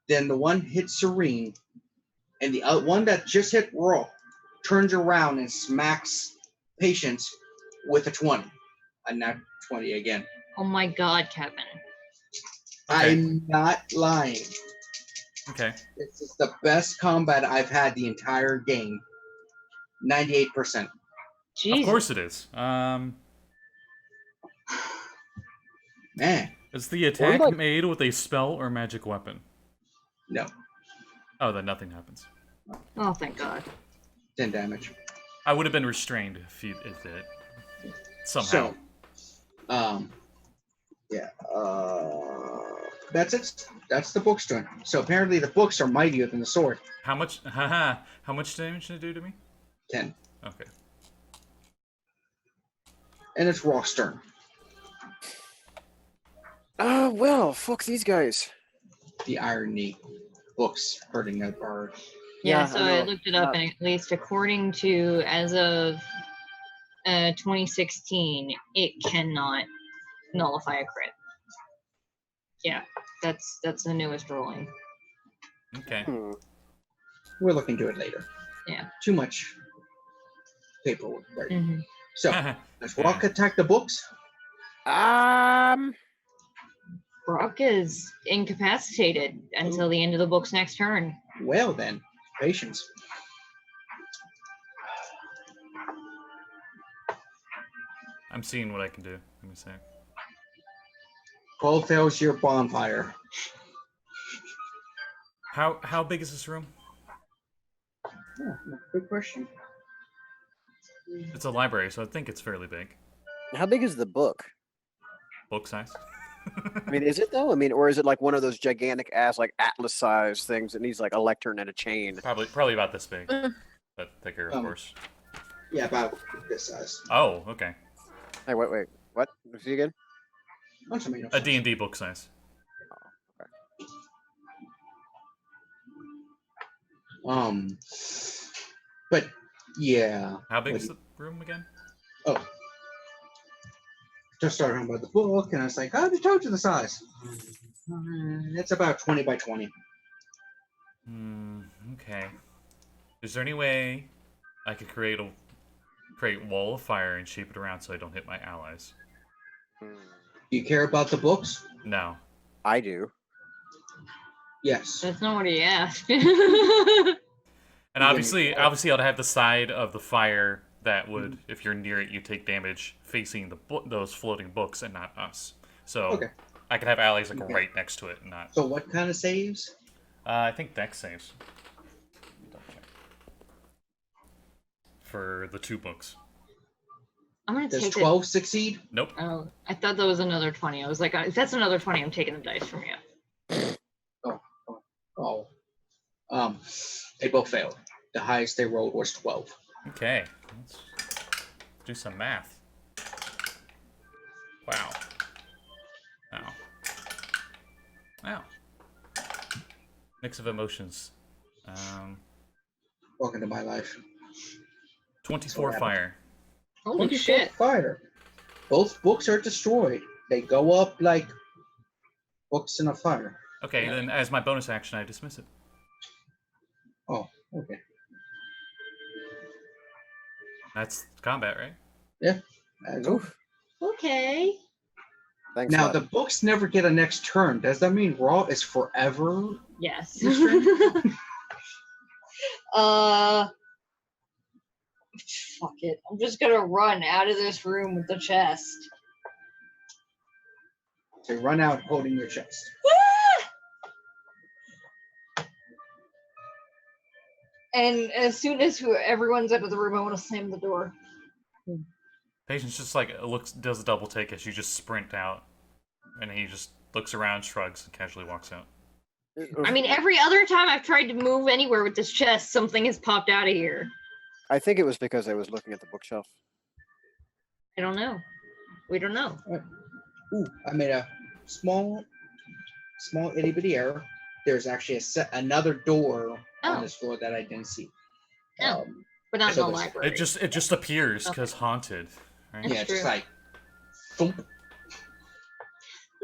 Then the one hits Serene, and the other one that just hit Rogh turns around and smacks Patience with a 20. A nat 20 again. Oh my god, Kevin. Okay. I'm not lying. Okay. This is the best combat I've had the entire game. 98%. Jesus. Of course it is. Man, Is the attack like- made with a spell or magic weapon? no. Oh, then nothing happens. Oh, thank God. 10 damage. I would have been restrained if it somehow. So, yeah. That's it. That's the book's turn. So apparently the books are mightier than the sword. How much damage did it do to me? 10. Okay. And it's Rogh's turn. Well, fuck these guys. The irony. Books hurting a bard. Yeah, Yeah, so I I know. looked it up, and at least according to as of 2016, it cannot nullify a crit. Yeah, that's the newest ruling. Okay. We'll look into it later. Yeah. Too much paperwork right now. Mm-hmm. So, does Rogh attack the books? Brock is incapacitated until the end of the book's next turn. Well then, patience. I'm seeing what I can do. Let me see. 12 fails your bonfire. How big is this room? Yeah, good question. It's a library, so I think it's fairly big. How big is the book? Book size. I mean, is it though? I mean, or is it like one of those gigantic ass like atlas-sized things that needs like a lectern and a chain? Probably about this big, but thicker, of Um, course. Yeah, about this size. Oh, okay. Hey, wait, what? See again? A D&D book size. But yeah. How big What is do the room again? Oh. Just started talking about the book, and I was like, I just told you the size. It's about 20 by 20. Okay. Is there any way I could create wall of fire and shape it around so I don't hit my allies? Do you care about the books? No. I do. Yes. That's not what he asked. And obviously I'd have the side of the fire that would, if you're near it, you take damage facing those floating books and not us. So Okay. I could have allies like right next to it and not. So what kind of saves? I think Dex saves. Double check. For the 2 books. I'm gonna Does take 12 succeed? Nope. Oh, I thought that was another 20. I was like, if that's another 20, I'm taking the dice from you. Oh. They both failed. The highest they rolled was 12. Okay. Let's do some math. Wow. Wow. Wow. Mix of emotions. Welcome to my life. 24 fire. Holy 24 shit. fire. Both books are destroyed. They go up like books in a fire. Okay, then as my bonus action, I dismiss it. Oh, okay. That's combat, right? Yeah. Oof. Okay. Thanks. Now bud. the books never get a next turn. Does that mean Rogh is forever? Yes. restrained? Fuck it. I'm just gonna run out of this room with the chest. So you run out holding your chest. And as soon as everyone's out of the room, I want to slam the door. Patience just does a double take as you just sprint out, and he just looks around, shrugs, and casually walks out. I mean, every other time I've tried to move anywhere with this chest, something has popped out of here. I think it was because I was looking at the bookshelf. I don't know. We don't know. Ooh, I made a small itty bitty error. There's actually another door on this floor that I didn't see. Oh. But not in so the there's- library. It just appears Okay. because haunted. Right? That's Yeah, true. just like thump.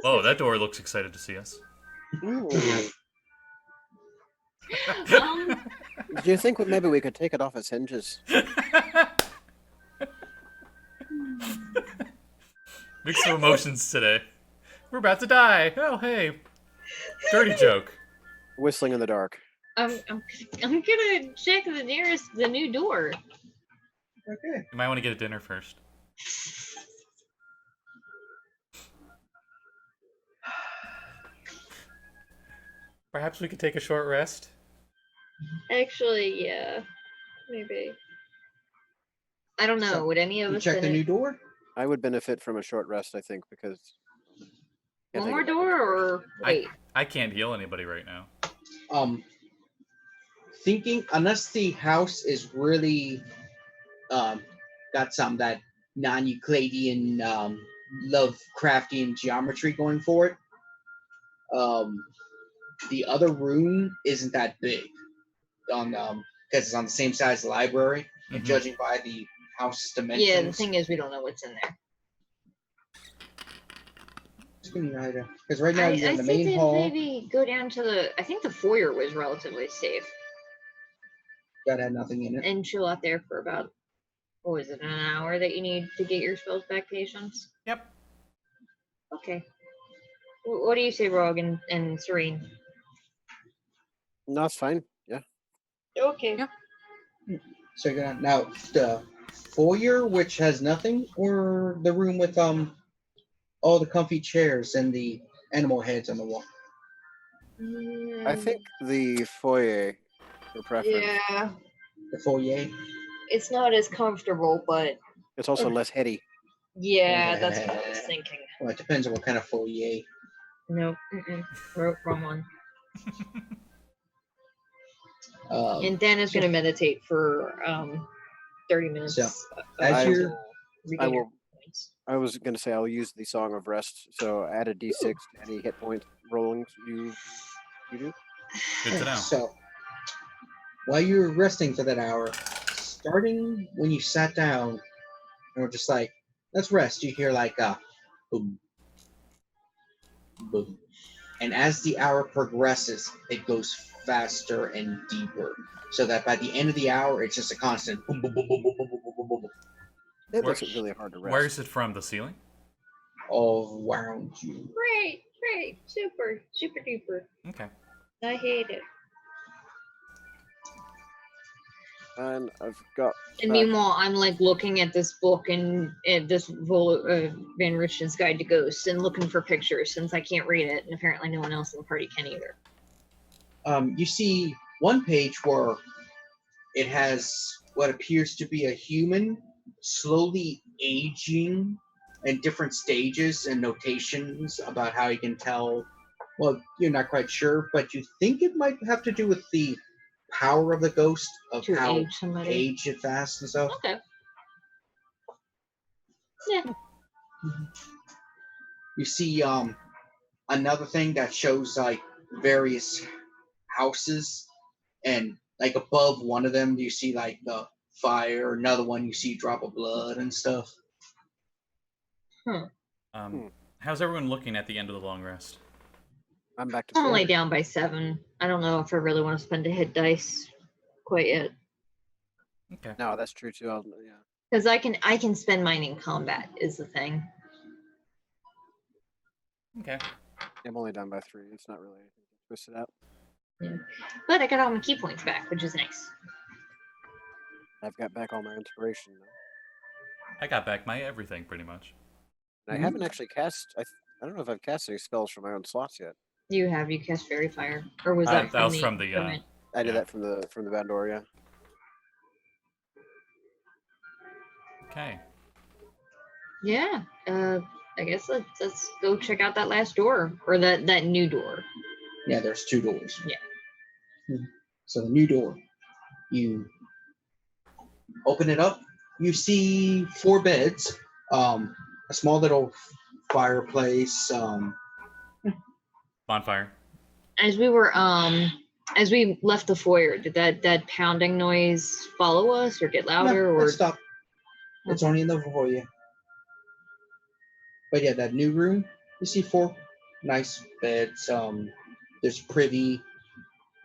Oh, that door looks excited to see us. Ooh. Um, Do you think maybe we could take it off its hinges? Mixed emotions today. We're about to die. Oh, hey. Dirty joke. Whistling in the dark. I'm gonna check the new door. Okay. You might want to get a dinner first. Perhaps we could take a short rest. Actually, yeah, maybe. I don't know. So, Would any of You us check the new door? I would benefit from a short rest, I think, because. one more door or wait? I can't heal anybody right now. Thinking unless the house is really got some that non-Euclidean Lovecraftian geometry going for it. The other room isn't that big because it's on the same size as the library, and Mhm. judging by the house's dimensions. Yeah, the thing is, we don't know what's in there. Because right now you're in the think main they'd hall. maybe go down to the. I think the foyer was relatively safe, That had nothing in it. and chill out there for about. What was it? An hour that you need to get your spells back, Patience? Yep. Okay. What do you say, Rogh and Serene? No, that's fine. Yeah. Okay. Yeah. So you're gonna now the foyer, which has nothing, or the room with all the comfy chairs and the animal heads on the wall. I think the foyer for preference. Yeah, The foyer. it's not as comfortable, but It's also less heady. yeah, that's what I was thinking. Well, it depends on what kind of foyer. Nope. Wrong one. And Dan is gonna meditate for 30 minutes. So, as I you're will- regain your will- points. I was going to say I'll use the Song of Rest, so add a d6 to any hit point rollings you do. Good to know. So, while you're resting for that hour, starting when you sat down, and we're just like, let's rest, you hear like a boom, boom. And as the hour progresses, it goes faster and deeper. So that by the end of the hour, it's just a constant boom, boom, boom, boom, boom, boom, boom, boom, boom, boom, It Where- makes it really hard to rest. Where is it from? The ceiling? all around you. Great, super duper. Okay. I hate it. And I've got. And meanwhile, I'm like looking at this book and this Van Richten's Guide to Ghosts and looking for pictures since I can't read it, and apparently no one else in the party can either. You see one page where it has what appears to be a human slowly aging in different stages and notations about how you can tell. Well, you're not quite sure, but you think it might have to do with the power of the ghost of To how age somebody. age it fast and stuff. Okay. Yeah. You see another thing that shows like various houses, and like above one of them you see like the fire, another one you see drop of blood and stuff. How's everyone looking at the end of the long rest? I'm back to I'm full. only down by 7. I don't know if I really want to spend a hit dice quite yet. Okay. No, that's true too. Yeah. Because I can spend mine in combat is the thing. Okay. I'm only down by 3. It's not really anything to twist it out. Yeah. But I got all my key points back, which is nice. I've got back all my inspiration though. I got back my everything pretty much. And I haven't actually cast. I don't know if I've cast any spells from my own slots yet. You cast Fairy Fire, or was that That was from from the. it? I did Yeah. that from the Vandoria. Okay. Yeah. I guess let's go check out that last door, or that new door. Yeah, there's 2 doors. Yeah. So the new door, you open it up. You see 4 beds, a small little fireplace. Bonfire. As we left the foyer, did that pounding noise follow us or get louder? No, or stop. It's only in the foyer. But yeah, that new room, you see 4 nice beds. There's privy.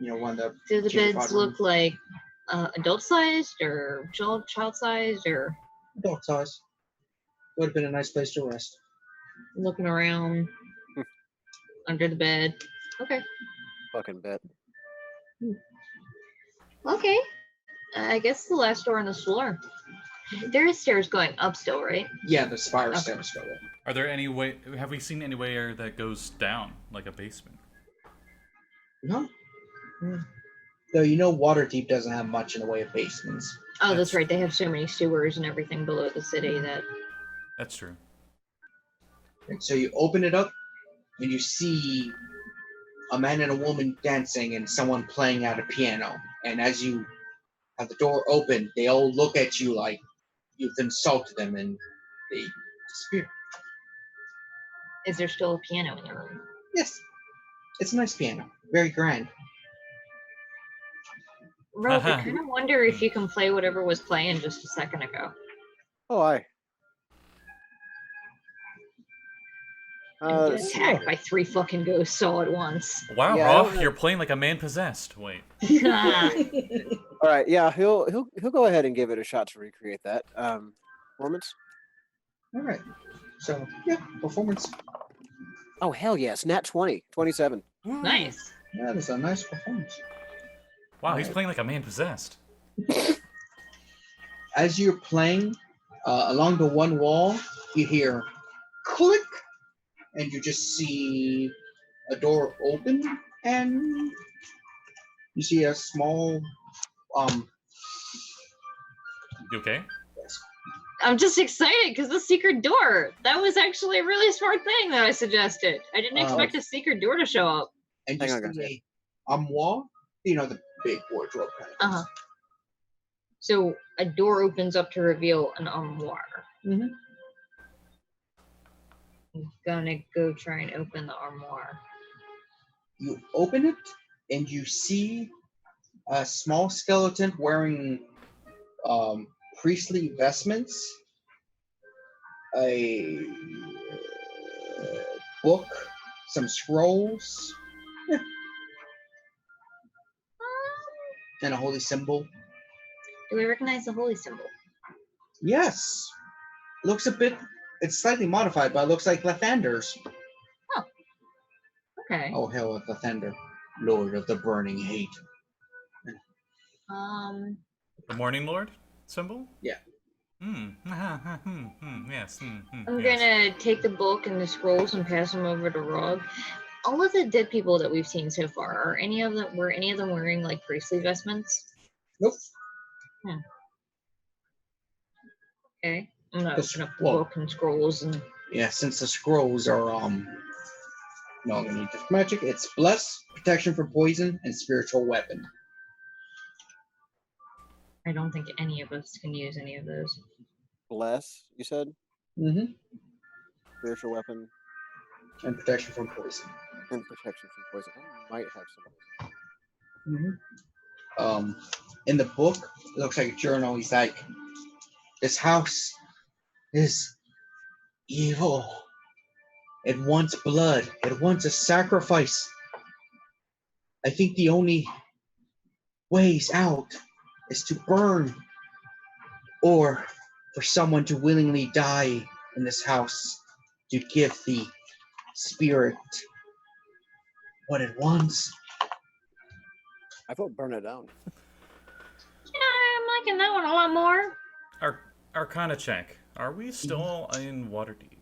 One of the. do the chamber beds pot look rooms. like adult sized or child sized, or Adult size. Would have been a nice place to rest. looking around under the bed? Okay. Fucking bet. Okay. I guess the last door on this floor. There is stairs going up still, right? Yeah, the spire Okay. stairs go up. Are there any way? Have we seen anywhere that goes down, like a basement? No. Though Waterdeep doesn't have much in the way of basements. Oh, that's That's- right. They have so many sewers and everything below the city that. That's true. So you open it up, and you see a man and a woman dancing and someone playing at a piano. And as you have the door open, they all look at you like you've insulted them, and they disappear. Is there still a piano in the room? Yes, it's a nice piano, very grand. Rogh, I kind of wonder if you can play whatever was playing just a second ago. Oh, I. And let's get see. attacked by 3 fucking ghosts all at once. Wow, Yeah, I Rogh, don't know. you're playing like a man possessed. Wait. Ah, All right, yeah, he'll go ahead and give it a shot to recreate that. Performance. All right. So yeah, performance. Oh hell yes, nat 20, 27. nice. That is a nice performance. Wow, he's Right. playing like a man possessed. As you're playing, along the one wall, you hear click, and you just see a door open, and you see a small You okay? I'm just excited because the secret door. That was actually a really smart thing that I suggested. I didn't expect a secret door to show up. and you Hang on, see a armoire, the big wardrobe kind of thing. Uh-huh. So a door opens up to reveal an armoire. Mhm. I'm gonna go try and open the armoire. You open it, and you see a small skeleton wearing priestly vestments, a book, some scrolls, and a holy symbol. Do we recognize the holy symbol? Yes. Looks it's slightly modified, but it looks like Lathander's. Okay. Oh, hail of Lathander, Lord of the Burning Hate. The Morning Lord symbol? Yeah. Yes. I'm yes. gonna take the book and the scrolls and pass them over to Rogh. All of the dead people that we've seen so far, were any of them wearing like priestly vestments? Nope. Okay. I'm gonna This- open up the well- book and scrolls and Yeah, since the scrolls are no, we need this magic. It's bless, protection from poison, and spiritual weapon. I don't think any of us can use any of those. Bless, you said? Mm-hmm. Spiritual weapon And protection from poison. and protection from poison. I might have some. Mm-hmm. In the book, it looks like a journal. He's like, this house is evil. It wants blood. It wants a sacrifice. I think the only ways out is to burn or for someone to willingly die in this house to give the spirit what it wants. I vote burn it down. Yeah, I'm liking that one a lot more. Arcana check. Are we still in Waterdeep?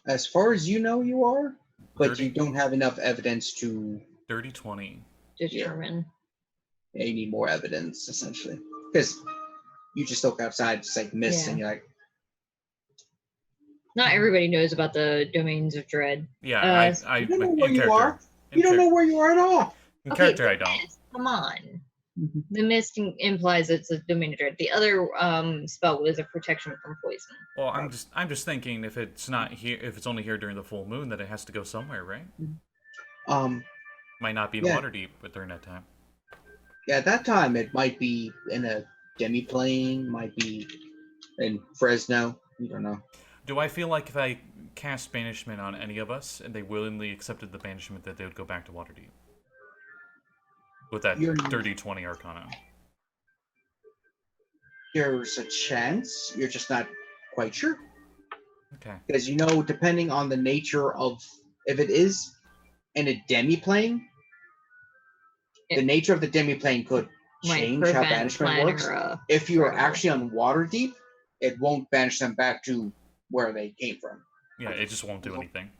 As far as you know, you are, but 30. you don't have enough evidence to. Dirty 20. Determine. You need more evidence, essentially, because you just look outside, it's like mist, Yeah. and you're like, Not everybody knows about the domains of dread. Yeah, I you don't know in where you character. are. In You don't know char- where you are at all. In character, I don't. mist, come on. The mist implies it's a domain of dread. The other spell was a protection from poison. Well, I'm just thinking if it's not here, if it's only here during the full moon, then it has to go somewhere, right? Might not be in Yeah. Waterdeep, but during that time. Yeah, at that time it might be in a demi-plane, might be in Fresno. You don't know. Do I feel like if I cast banishment on any of us and they willingly accepted the banishment, that they would go back to Waterdeep? With that dirty 20 Arcana. There's a chance. You're just not quite sure. Okay. Because, depending on the nature of, if it is in a demi-plane, the nature of the demi-plane could Might change how prevent banishment planning works. or, If you are travel. actually on Waterdeep, it won't banish them back to where they came from. Yeah, it just won't do anything.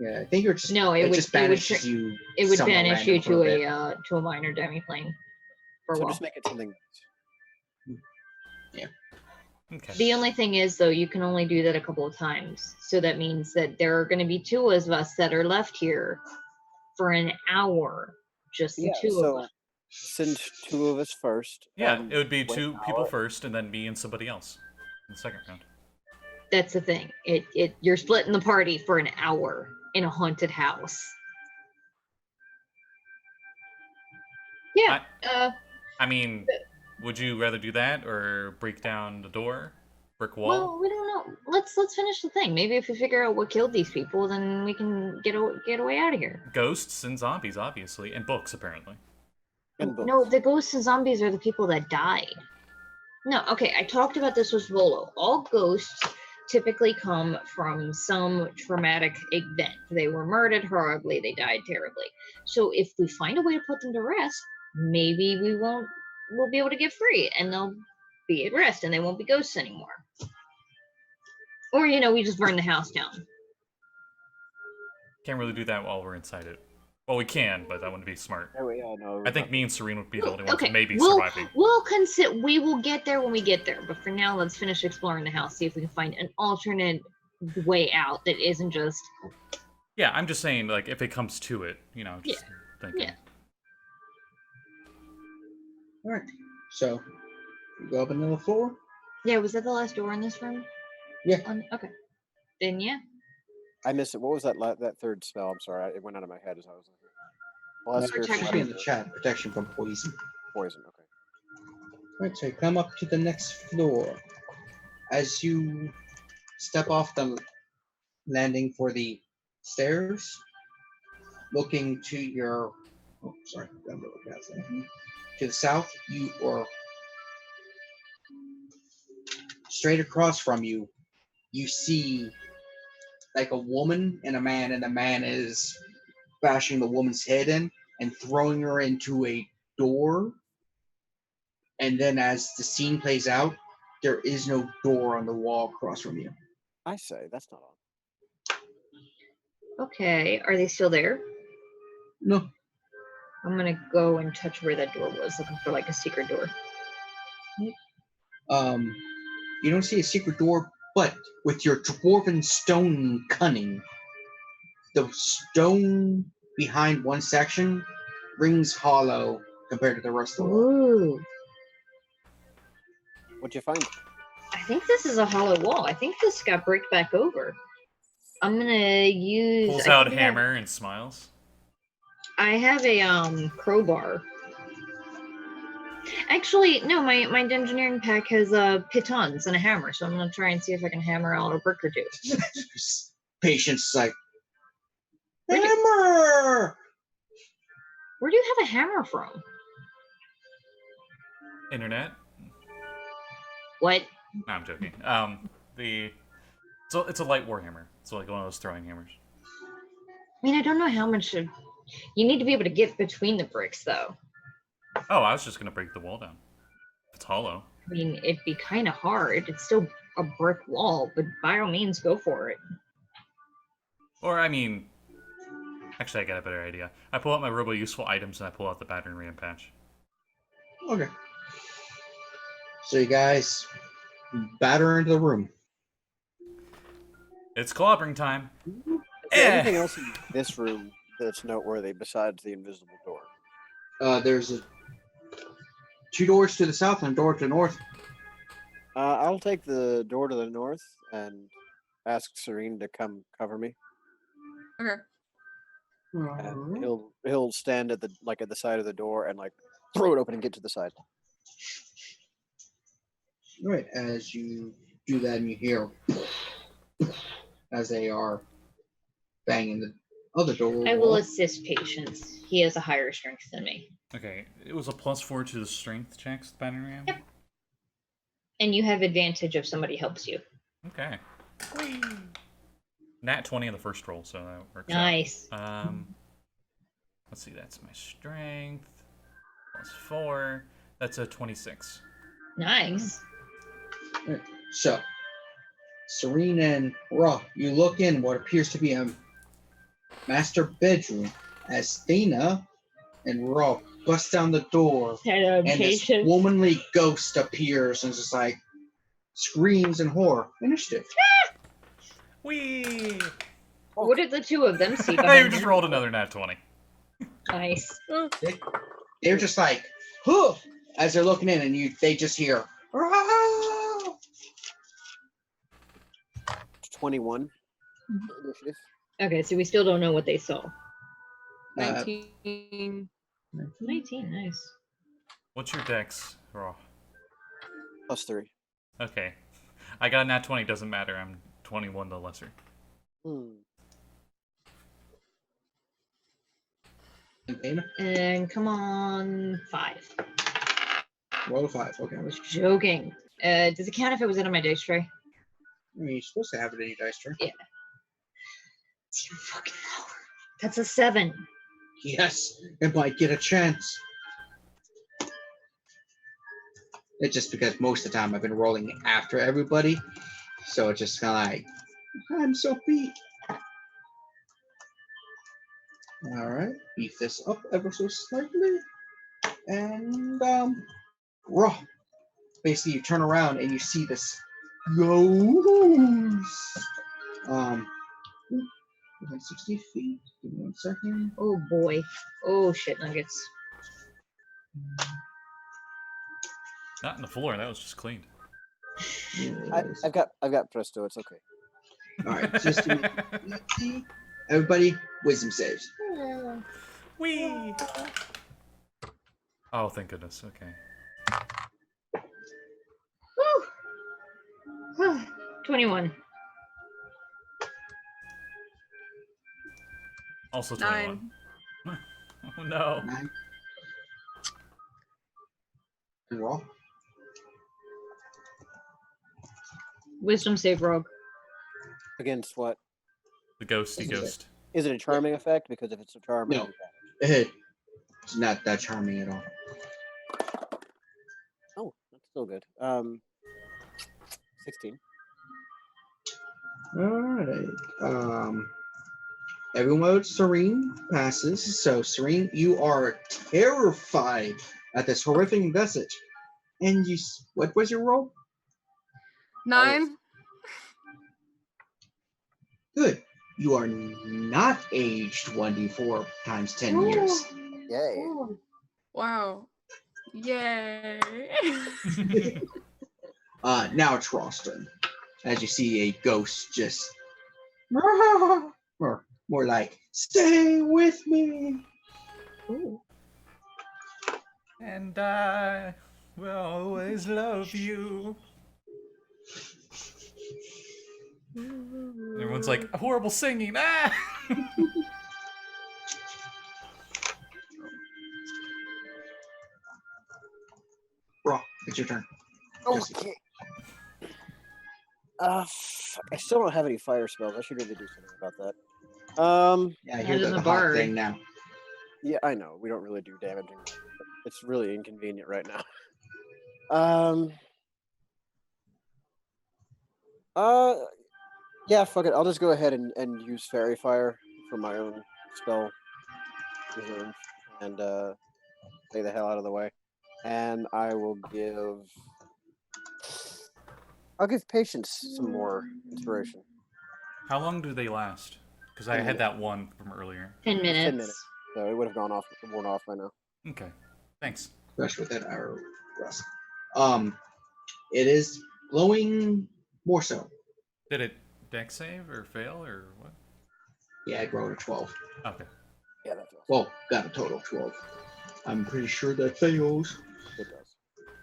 Yeah, I think you're just. No, it just banishes you. It would somewhere banish you random for to bit. to a minor demiplane for a So while. just make it something. Okay. The only thing is, though, you can only do that a couple of times. So that means that there are going to be two of us that are left here for an hour. Just the Yeah, two so of us. send two of us first. Yeah, and it would be wait two an people hour. first, and then me and somebody else in the second round. That's the thing. You're splitting the party for an hour in a haunted house. Yeah. I mean, would you rather do that or break down the door, brick wall? Well, we don't know. Let's finish the thing. Maybe if we figure out what killed these people, then we can get away out of here. Ghosts and zombies, obviously, and books apparently. And books. No, the ghosts and zombies are the people that died. No, okay, I talked about this with Volo. All ghosts typically come from some traumatic event. They were murdered horribly, they died terribly. So if we find a way to put them to rest, maybe we'll be able to get free and they'll be at rest and they won't be ghosts anymore. Or, we just burn the house down. Can't really do that while we're inside it. Well, we can, but that wouldn't be smart. Oh, yeah, no, I think me and Serene would be the only ones Okay, maybe we'll surviving. we will get there when we get there. But for now, let's finish exploring the house. See if we can find an alternate way out that isn't just. Yeah, I'm just saying, like, if it comes to it, just thinking. Yeah. All right. So, you go up another floor. Yeah, was that the last door in this room? Yeah. Okay. Then yeah. I missed it. What was that third spell? I'm sorry, it went out of my head as I was looking. Well, that's It Protection. should be in the chat. Protection from poison. Poison. Okay. All right. So you come up to the next floor. As you step off the landing for the stairs, looking to your. Oh, sorry. To the south, you are straight across from you. You see like a woman and a man, and the man is bashing the woman's head in and throwing her into a door. And then as the scene plays out, there is no door on the wall across from you. I say that's not on. Okay. Are they still there? No. I'm gonna go and touch where that door was, looking for like a secret door. You don't see a secret door, but with your dwarven stone cunning, the stone behind one section rings hollow compared to the rest of the wall. Ooh. What'd you find? I think this is a hollow wall. I think this got bricked back over. I'm gonna use. Pulls I out think hammer and smiles. I have a crowbar. Actually, no, my engineering pack has pitons and a hammer, so I'm gonna try and see if I can hammer out a brick or two. Patience like Where do- hammer. Where do you have a hammer from? Internet. What? No, I'm joking. It's a light warhammer. It's like one of those throwing hammers. I mean, I don't know how much. You need to be able to get between the bricks, though. Oh, I was just gonna break the wall down. It's hollow. I mean, it'd be kind of hard. It's still a brick wall, but by all means, go for it. Or I mean, actually, I got a better idea. I pull out my robo useful items and I pull out the battering ram patch. Okay. So you guys batter into the room. It's clobbering time. Is there anything else in this room that's noteworthy besides the invisible door? There's 2 doors to the south and a door to the north. I'll take the door to the north and ask Serene to come cover me. Okay. And he'll stand at the side of the door and like throw it open and get to the side. Right, as you do that and you hear as they are banging the other door. I will assist Patience. He has a higher strength than me. Okay, it was a +4 to the strength checks, the battering ram? Yep. And you have advantage if somebody helps you. Okay. Nat 20 in the first roll, so that works Nice. out. Let's see, that's my strength. +4. That's a 26. Nice. Right, so, Serene and Rogh, you look in what appears to be a master bedroom as Thena and Rogh bust down the door. Hello, And this Patience. womanly ghost appears and just like screams in horror. Initiative. Whee! What did the two of them see You behind just them? rolled another nat 20. Nice. They're just like, huh, as they're looking in, and they just hear, "Ah!" 21 initiative. Okay, so we still don't know what they saw. 19. 19, nice. What's your dex, Rogh? +3. Okay. I got a nat 20, doesn't matter. I'm 21 the lesser. And Thena, And come on, 5. roll a 5. Okay. I was joking. Does it count if it was out of my dice tray? I mean, you're supposed to have it in your dice tray. Yeah. It's even fucking lower. That's a 7. Yes, it might get a chance. It's just because most of the time I've been rolling after everybody, so it's just kind of like, I'm so beat. All right, beef this up ever so slightly, and Rogh. Basically, you turn around and you see this ghost. Within 60 feet. Give me 1 second. Oh boy. Oh shit nuggets. Not in the floor, that was just cleaned. Yes. I've got Presto. It's okay. All right, just give me everybody wisdom saves. Whee! Oh, thank goodness. Okay. Woo. 21. Also 9. 21. Oh no. 9. And Rogh. Wisdom save, Rogue. Against what? The ghosty ghost. Is it a charming effect? Because if it's a charming, No. It's not that charming at all. oh, that's still good. 16. All right. Everyone with Serene passes. So Serene, you are terrified at this horrific message. And what was your roll? 9. Good. You are not aged 1d4 times 10 years. Yay. Wow. Yay. Now it's Ralston. As you see a ghost just, or more like, stay with me. Ooh. And I will always love you. Everyone's like, horrible singing. Ah! Rogh, it's your turn. Okay. I still don't have any fire spells. I should really do something about that. Yeah, I That hear is the a hot bard. thing now. Yeah, I know. We don't really do damaging. But it's really inconvenient right now. Yeah, fuck it. I'll just go ahead and use Fairy Fire for my own spell reserve and stay the hell out of the way. And I'll give Patience some more inspiration. How long do they last? Because I 10 had minutes. that one from earlier. 10 It's minutes. 10 minutes. So it would have worn off by now. Okay, thanks. Brush with that arrow rust. It is glowing more so. Did it deck save or fail or what? Yeah, I rolled a 12. Okay. Yeah, that's awesome. Well, got a total of 12. I'm pretty sure that fails. It does.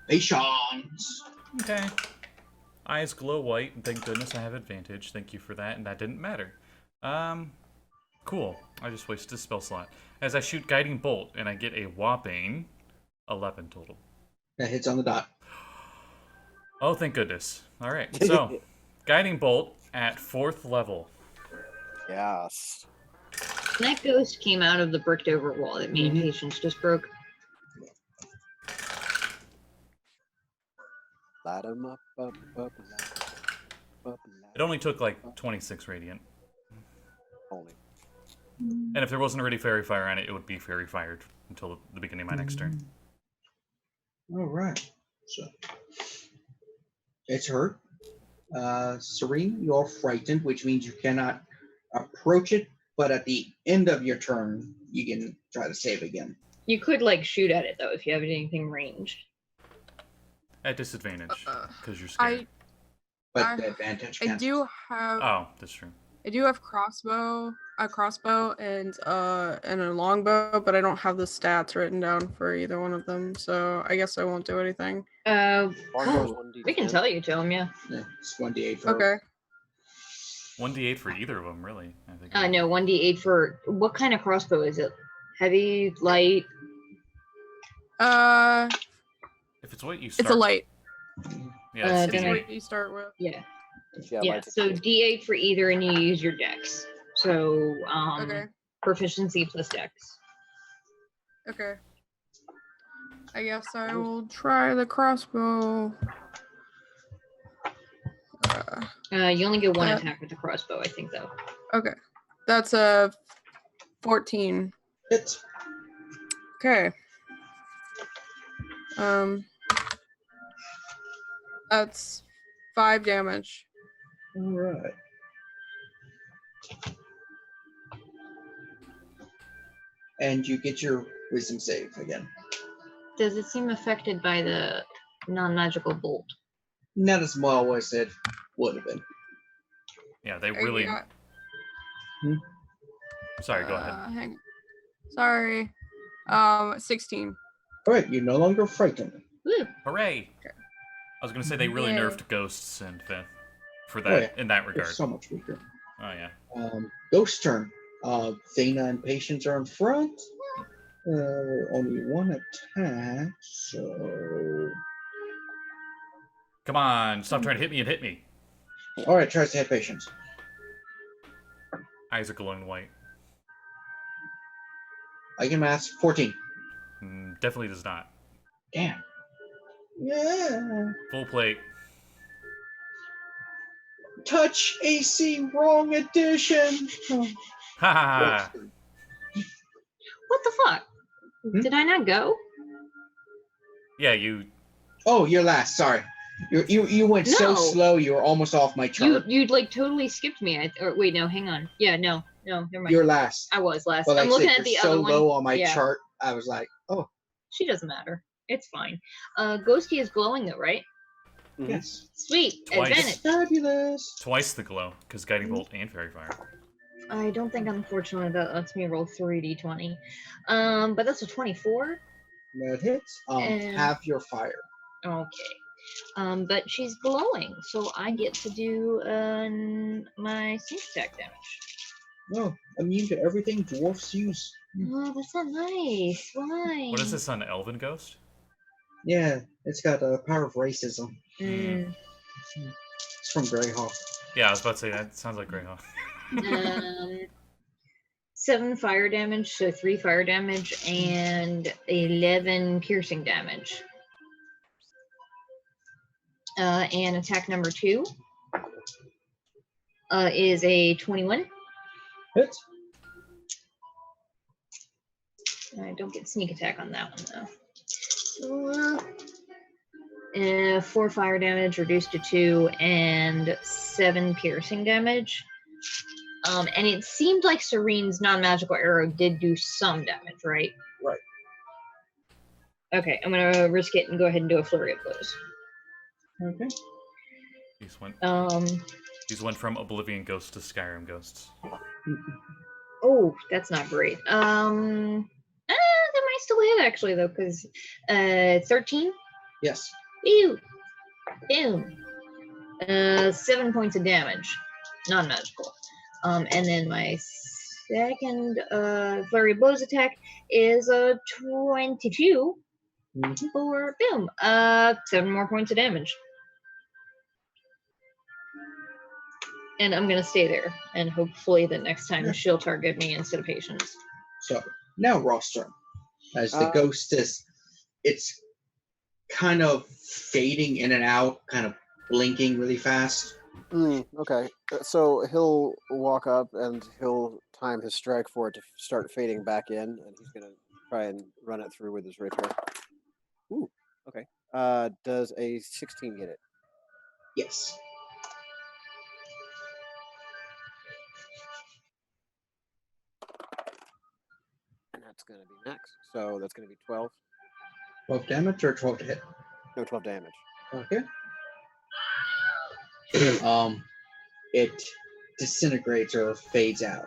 Patience. Okay. Eyes glow white, and thank goodness I have advantage. Thank you for that, and that didn't matter. Cool. I just wasted a spell slot. As I shoot Guiding Bolt, and I get a whopping 11 total. That hits on the dot. Oh, thank goodness. Alright, so, Guiding Bolt at 4th level. Yes. That ghost came out of the bricked over wall that me and Patience just broke. Light 'em up, up, up, light It only took like 26 radiant. only. And if there wasn't already Fairy Fire on it, it would be Fairy Fired until the beginning of my next turn. All right. So it's hurt. Serene, you're frightened, which means you cannot approach it. But at the end of your turn, you can try to save again. You could like shoot at it though if you have anything ranged. At disadvantage, because you're scared. But the advantage I cancels. do have Oh, that's true. a crossbow and a longbow, but I don't have the stats written down for either one of them, so I guess I won't do anything. Longbow's 1d10. We can tell you to him, yeah. Yeah, it's 1d8 for Okay. 1d8 for either of them, really. I think. No, 1d8 for what kind of crossbow is it? Heavy, light? If it's what you start. It's a light. Yeah, it's then It's D8. what you start with. Yeah. Yeah, Yeah. light's a So D8. d8 for either, and you use your dex. So Okay. proficiency plus dex. Okay. I guess I will try the crossbow. You only get one Uh, attack with the crossbow, I think, though. Okay. That's a 14. it. Okay. That's 5 damage. All right. And you get your wisdom save again. Does it seem affected by the non-magical bolt? Not as well as it would have been. Yeah, they I really. got- Sorry, go ahead. hang- Sorry. 16. All right, you're no longer frightened. Woo! Hooray! I was gonna say they really Yay. nerfed ghosts in 5th for that Oh, yeah. in that It's regard. so much weaker. Oh yeah. Ghost turn. Thana and Patience are in front. Only one attack, so. Come on, stop trying to hit me and hit me. All right, tries to hit Patience. Eyes are glowing white. I can mask 14. Definitely does not. Damn. Yeah. Full plate. Touch AC wrong edition. Oh. Ha ha ha. What the fuck? Did I not go? Yeah, you. Oh, you're last. Sorry. You went so No. slow. You were almost off my chart. You'd like totally skipped me. Or wait, no, hang on. Yeah, no, never mind. You're last. I was last. But like I'm I looking said, at the you're so other low one. on my Yeah. chart. I was like, oh, She doesn't matter. It's fine. Ghosty is glowing though, right? Mhm. yes. Sweet. Twice. Advantage. Fabulous. Twice the glow, because Guiding Bolt and Fairy Fire. I don't think unfortunately that lets me roll 3d20. But that's a 24. That hits. And- Have your fire. Okay. But she's glowing, so I get to do my sneak attack damage. No, immune to everything dwarfs use. Oh, that's not nice. Why? What is this on Elven Ghost? Yeah, it's got a power of racism. Mm. It's from Greyhawk. Yeah, I was about to say that sounds like Greyhawk. 7 fire damage, so 3 fire damage, and 11 piercing damage. And attack number 2 is a 21. Hit. I don't get sneak attack on that one though. 4 fire damage reduced to 2, and 7 piercing damage. And it seemed like Serene's non-magical arrow did do some damage, right? Right. Okay, I'm gonna risk it and go ahead and do a flurry of blows. Okay. He's went from Oblivion Ghosts to Skyrim Ghosts. Oh, that's not great. That might still hit actually though, because 13. Yes. Ew. Boom. 7 points of damage, non-magical. And then my second flurry of blows attack is a 22 for boom. 7 more points of damage. And I'm gonna stay there, and hopefully the next time she'll target me instead of patience. So now Ross' turn. As the ghost it's kind of fading in and out, kind of blinking really fast. Okay, so he'll walk up and he'll time his strike for it to start fading back in, and he's gonna try and run it through with his rapier. Ooh, okay. Does a 16 get it? Yes. And that's gonna be max. So that's gonna be 12. 12 damage or 12 to hit? No, 12 damage. Okay. It disintegrates or fades out.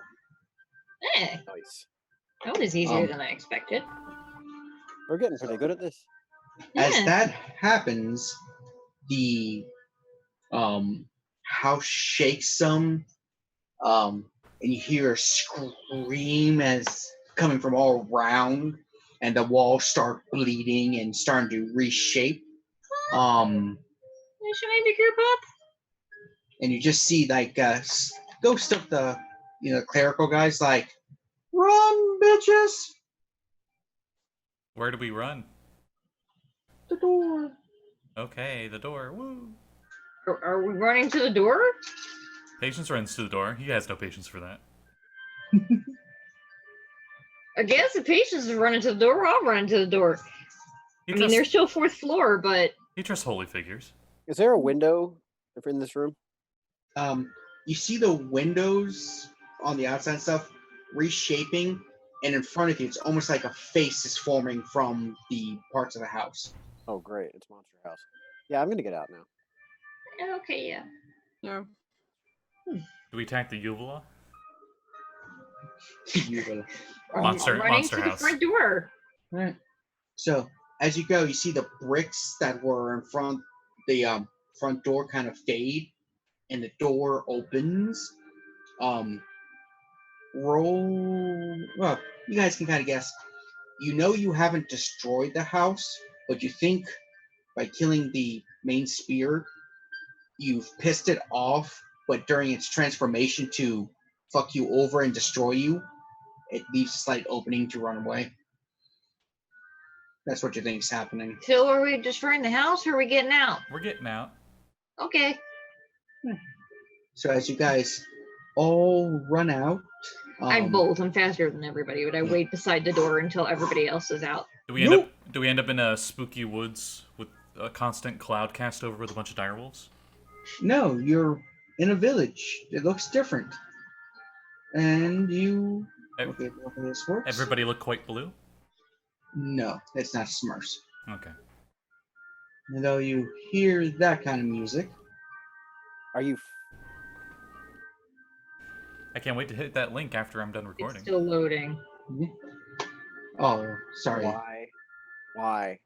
Nice. That was easier than I expected. We're getting pretty good at this. As that happens, the house shakes some, and you hear a scream as coming from all around, and the walls start bleeding and starting to reshape. Should maybe group up? And you just see like ghost of the clerical guys like, run, bitches! Where do we run? The door. Okay, the door. Woo! Are we running to the door? Patience runs to the door. He has no patience for that. I guess if Patience is running to the door, I'll run to the door. There's still 4th floor, but... He trusts holy figures. Is there a window in this room? You see the windows on the outside stuff reshaping, and in front of you, it's almost like a face is forming from the parts of the house. Oh, great. It's Monster House. Yeah, I'm going to get out now. Okay, yeah. Yeah. Do we attack the uvula? Running Monster to House. the front door. Right. So as you go, you see the bricks that were in front the front door kind of fade, and the door opens. Roll. Well, you guys can kind of guess. You know you haven't destroyed the house, but you think by killing the main spear, you've pissed it off. But during its transformation to fuck you over and destroy you, it leaves a slight opening to run away. That's what you think is happening. So are we destroying the house, or are we getting out? We're getting out. Okay. So as you guys all run out, I bolt. I'm faster than everybody, but I wait beside the door until everybody else is out. Do we end up in a spooky woods with a constant cloud cast over with a bunch of direwolves? No, you're in a village. It looks different. And you... Okay, this works. Everybody look quite blue? No, it's not Smurfs. Okay. And though you hear that kind of music... Are you... I can't wait to hit that link after I'm done recording. It's still loading. Oh, sorry. Why?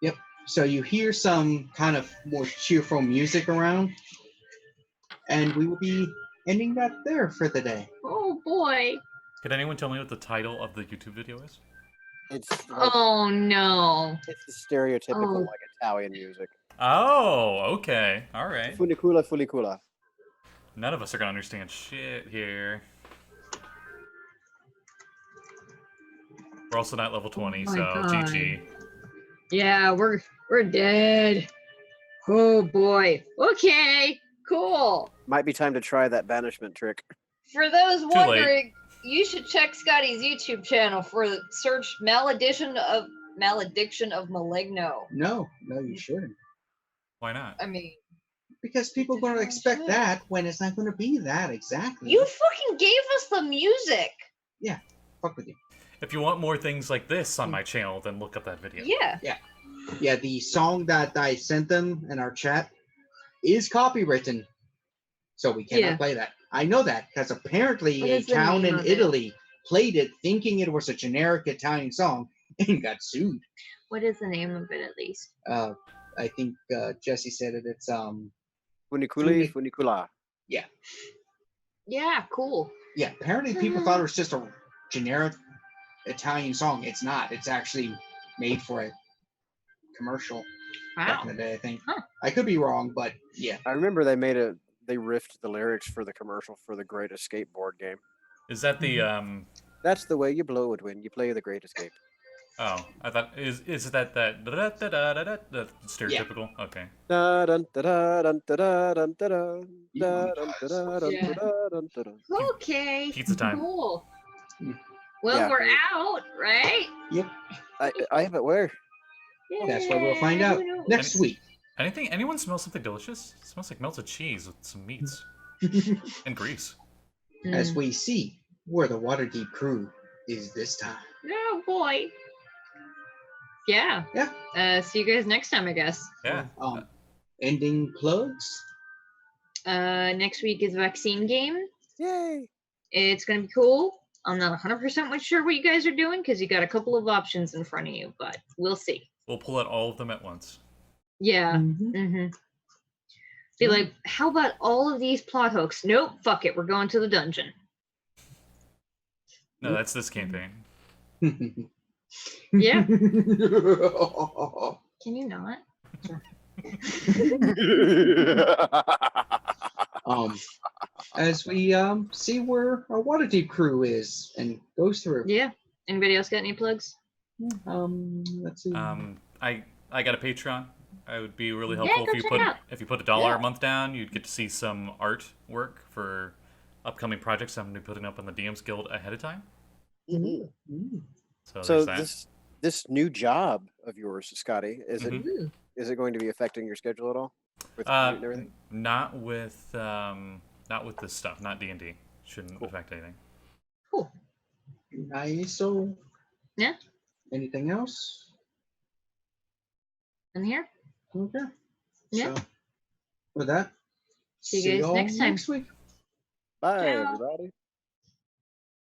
Yep. So you hear some kind of more cheerful music around, and we will be ending that there for the day. Oh boy. Could anyone tell me what the title of the YouTube video is? It's Oh no. It's the stereotypical like Italian music. Oh, okay. All right. Funicula. None of us are gonna understand shit here. We're also not level 20, my so God. GG. Yeah, we're dead. Oh boy. Okay, cool. Might be time to try that banishment trick. For those late. wondering, you should check Scotty's YouTube channel for the search malediction of Maligno. No, you shouldn't. Why not? I mean, Because people are going to expect that when it's not going to be that exactly. you fucking gave us the music. Fuck with you. If you want more things like this on my channel, then look up that video. Yeah. Yeah, the song that I sent them in our chat is copywritten, so we cannot Yeah. play that. I know that because apparently What a is the town name in of it? Italy played it thinking it was a generic Italian song and got sued. What is the name of it at least? I think Jesse said it. It's Funicula. Yeah, cool. Yeah, apparently people thought it was just a generic Italian song. It's not. It's actually made for a commercial back in Wow. the day, I think. Huh. I could be wrong, but yeah. I remember they riffed the lyrics for the commercial for the Great Escape board game. Is that the That's the way you blow it when you play the Great Escape. Oh, I thought is that the stereotypical? Okay. Da dun da da dun da da dun da da Yeah. da dun da da dun Yeah. da da dun da da. Okay. Pizza time. Cool. Hmm. Well, Yeah. we're out, right? Yep. I have it where? That's what we'll find out next week. Anyone smell something delicious? It smells like melted cheese with some meats and grease. As we see where the Waterdeep crew is this time. Oh boy. Yeah. Yeah. See you guys next time, I guess. Yeah. Ending plugs. Next week is vaccine game. Yay! It's gonna be cool. I'm not 100% sure what you guys are doing because you got a couple of options in front of you, but we'll see. We'll pull out all of them at once. Yeah. Mhm. Mm-hmm. Be like, how about all of these plot hooks? Nope. Fuck it. We're going to the dungeon. No, that's this campaign. Yeah. Can you not? As we see where our Waterdeep crew is and goes through. Yeah. Anybody else got any plugs? Let's see. I got a Patreon. It would be really Yeah, helpful go if you check put it out. $1 a month down. You'd get to see some artwork for upcoming projects I'm going to be putting up on the DM's Guild ahead of time. Mm. So, So there's that. this new job of yours, Scotty, is Mhm. Ooh. it going to be affecting your schedule at all? With commute and everything? Not with this stuff. Not D&D. Shouldn't affect anything. Cool. Nice. So. Yeah. Anything else? In here? Okay. Yeah. So, with that, See you guys y'all next time. next week. Bye, Ciao. everybody.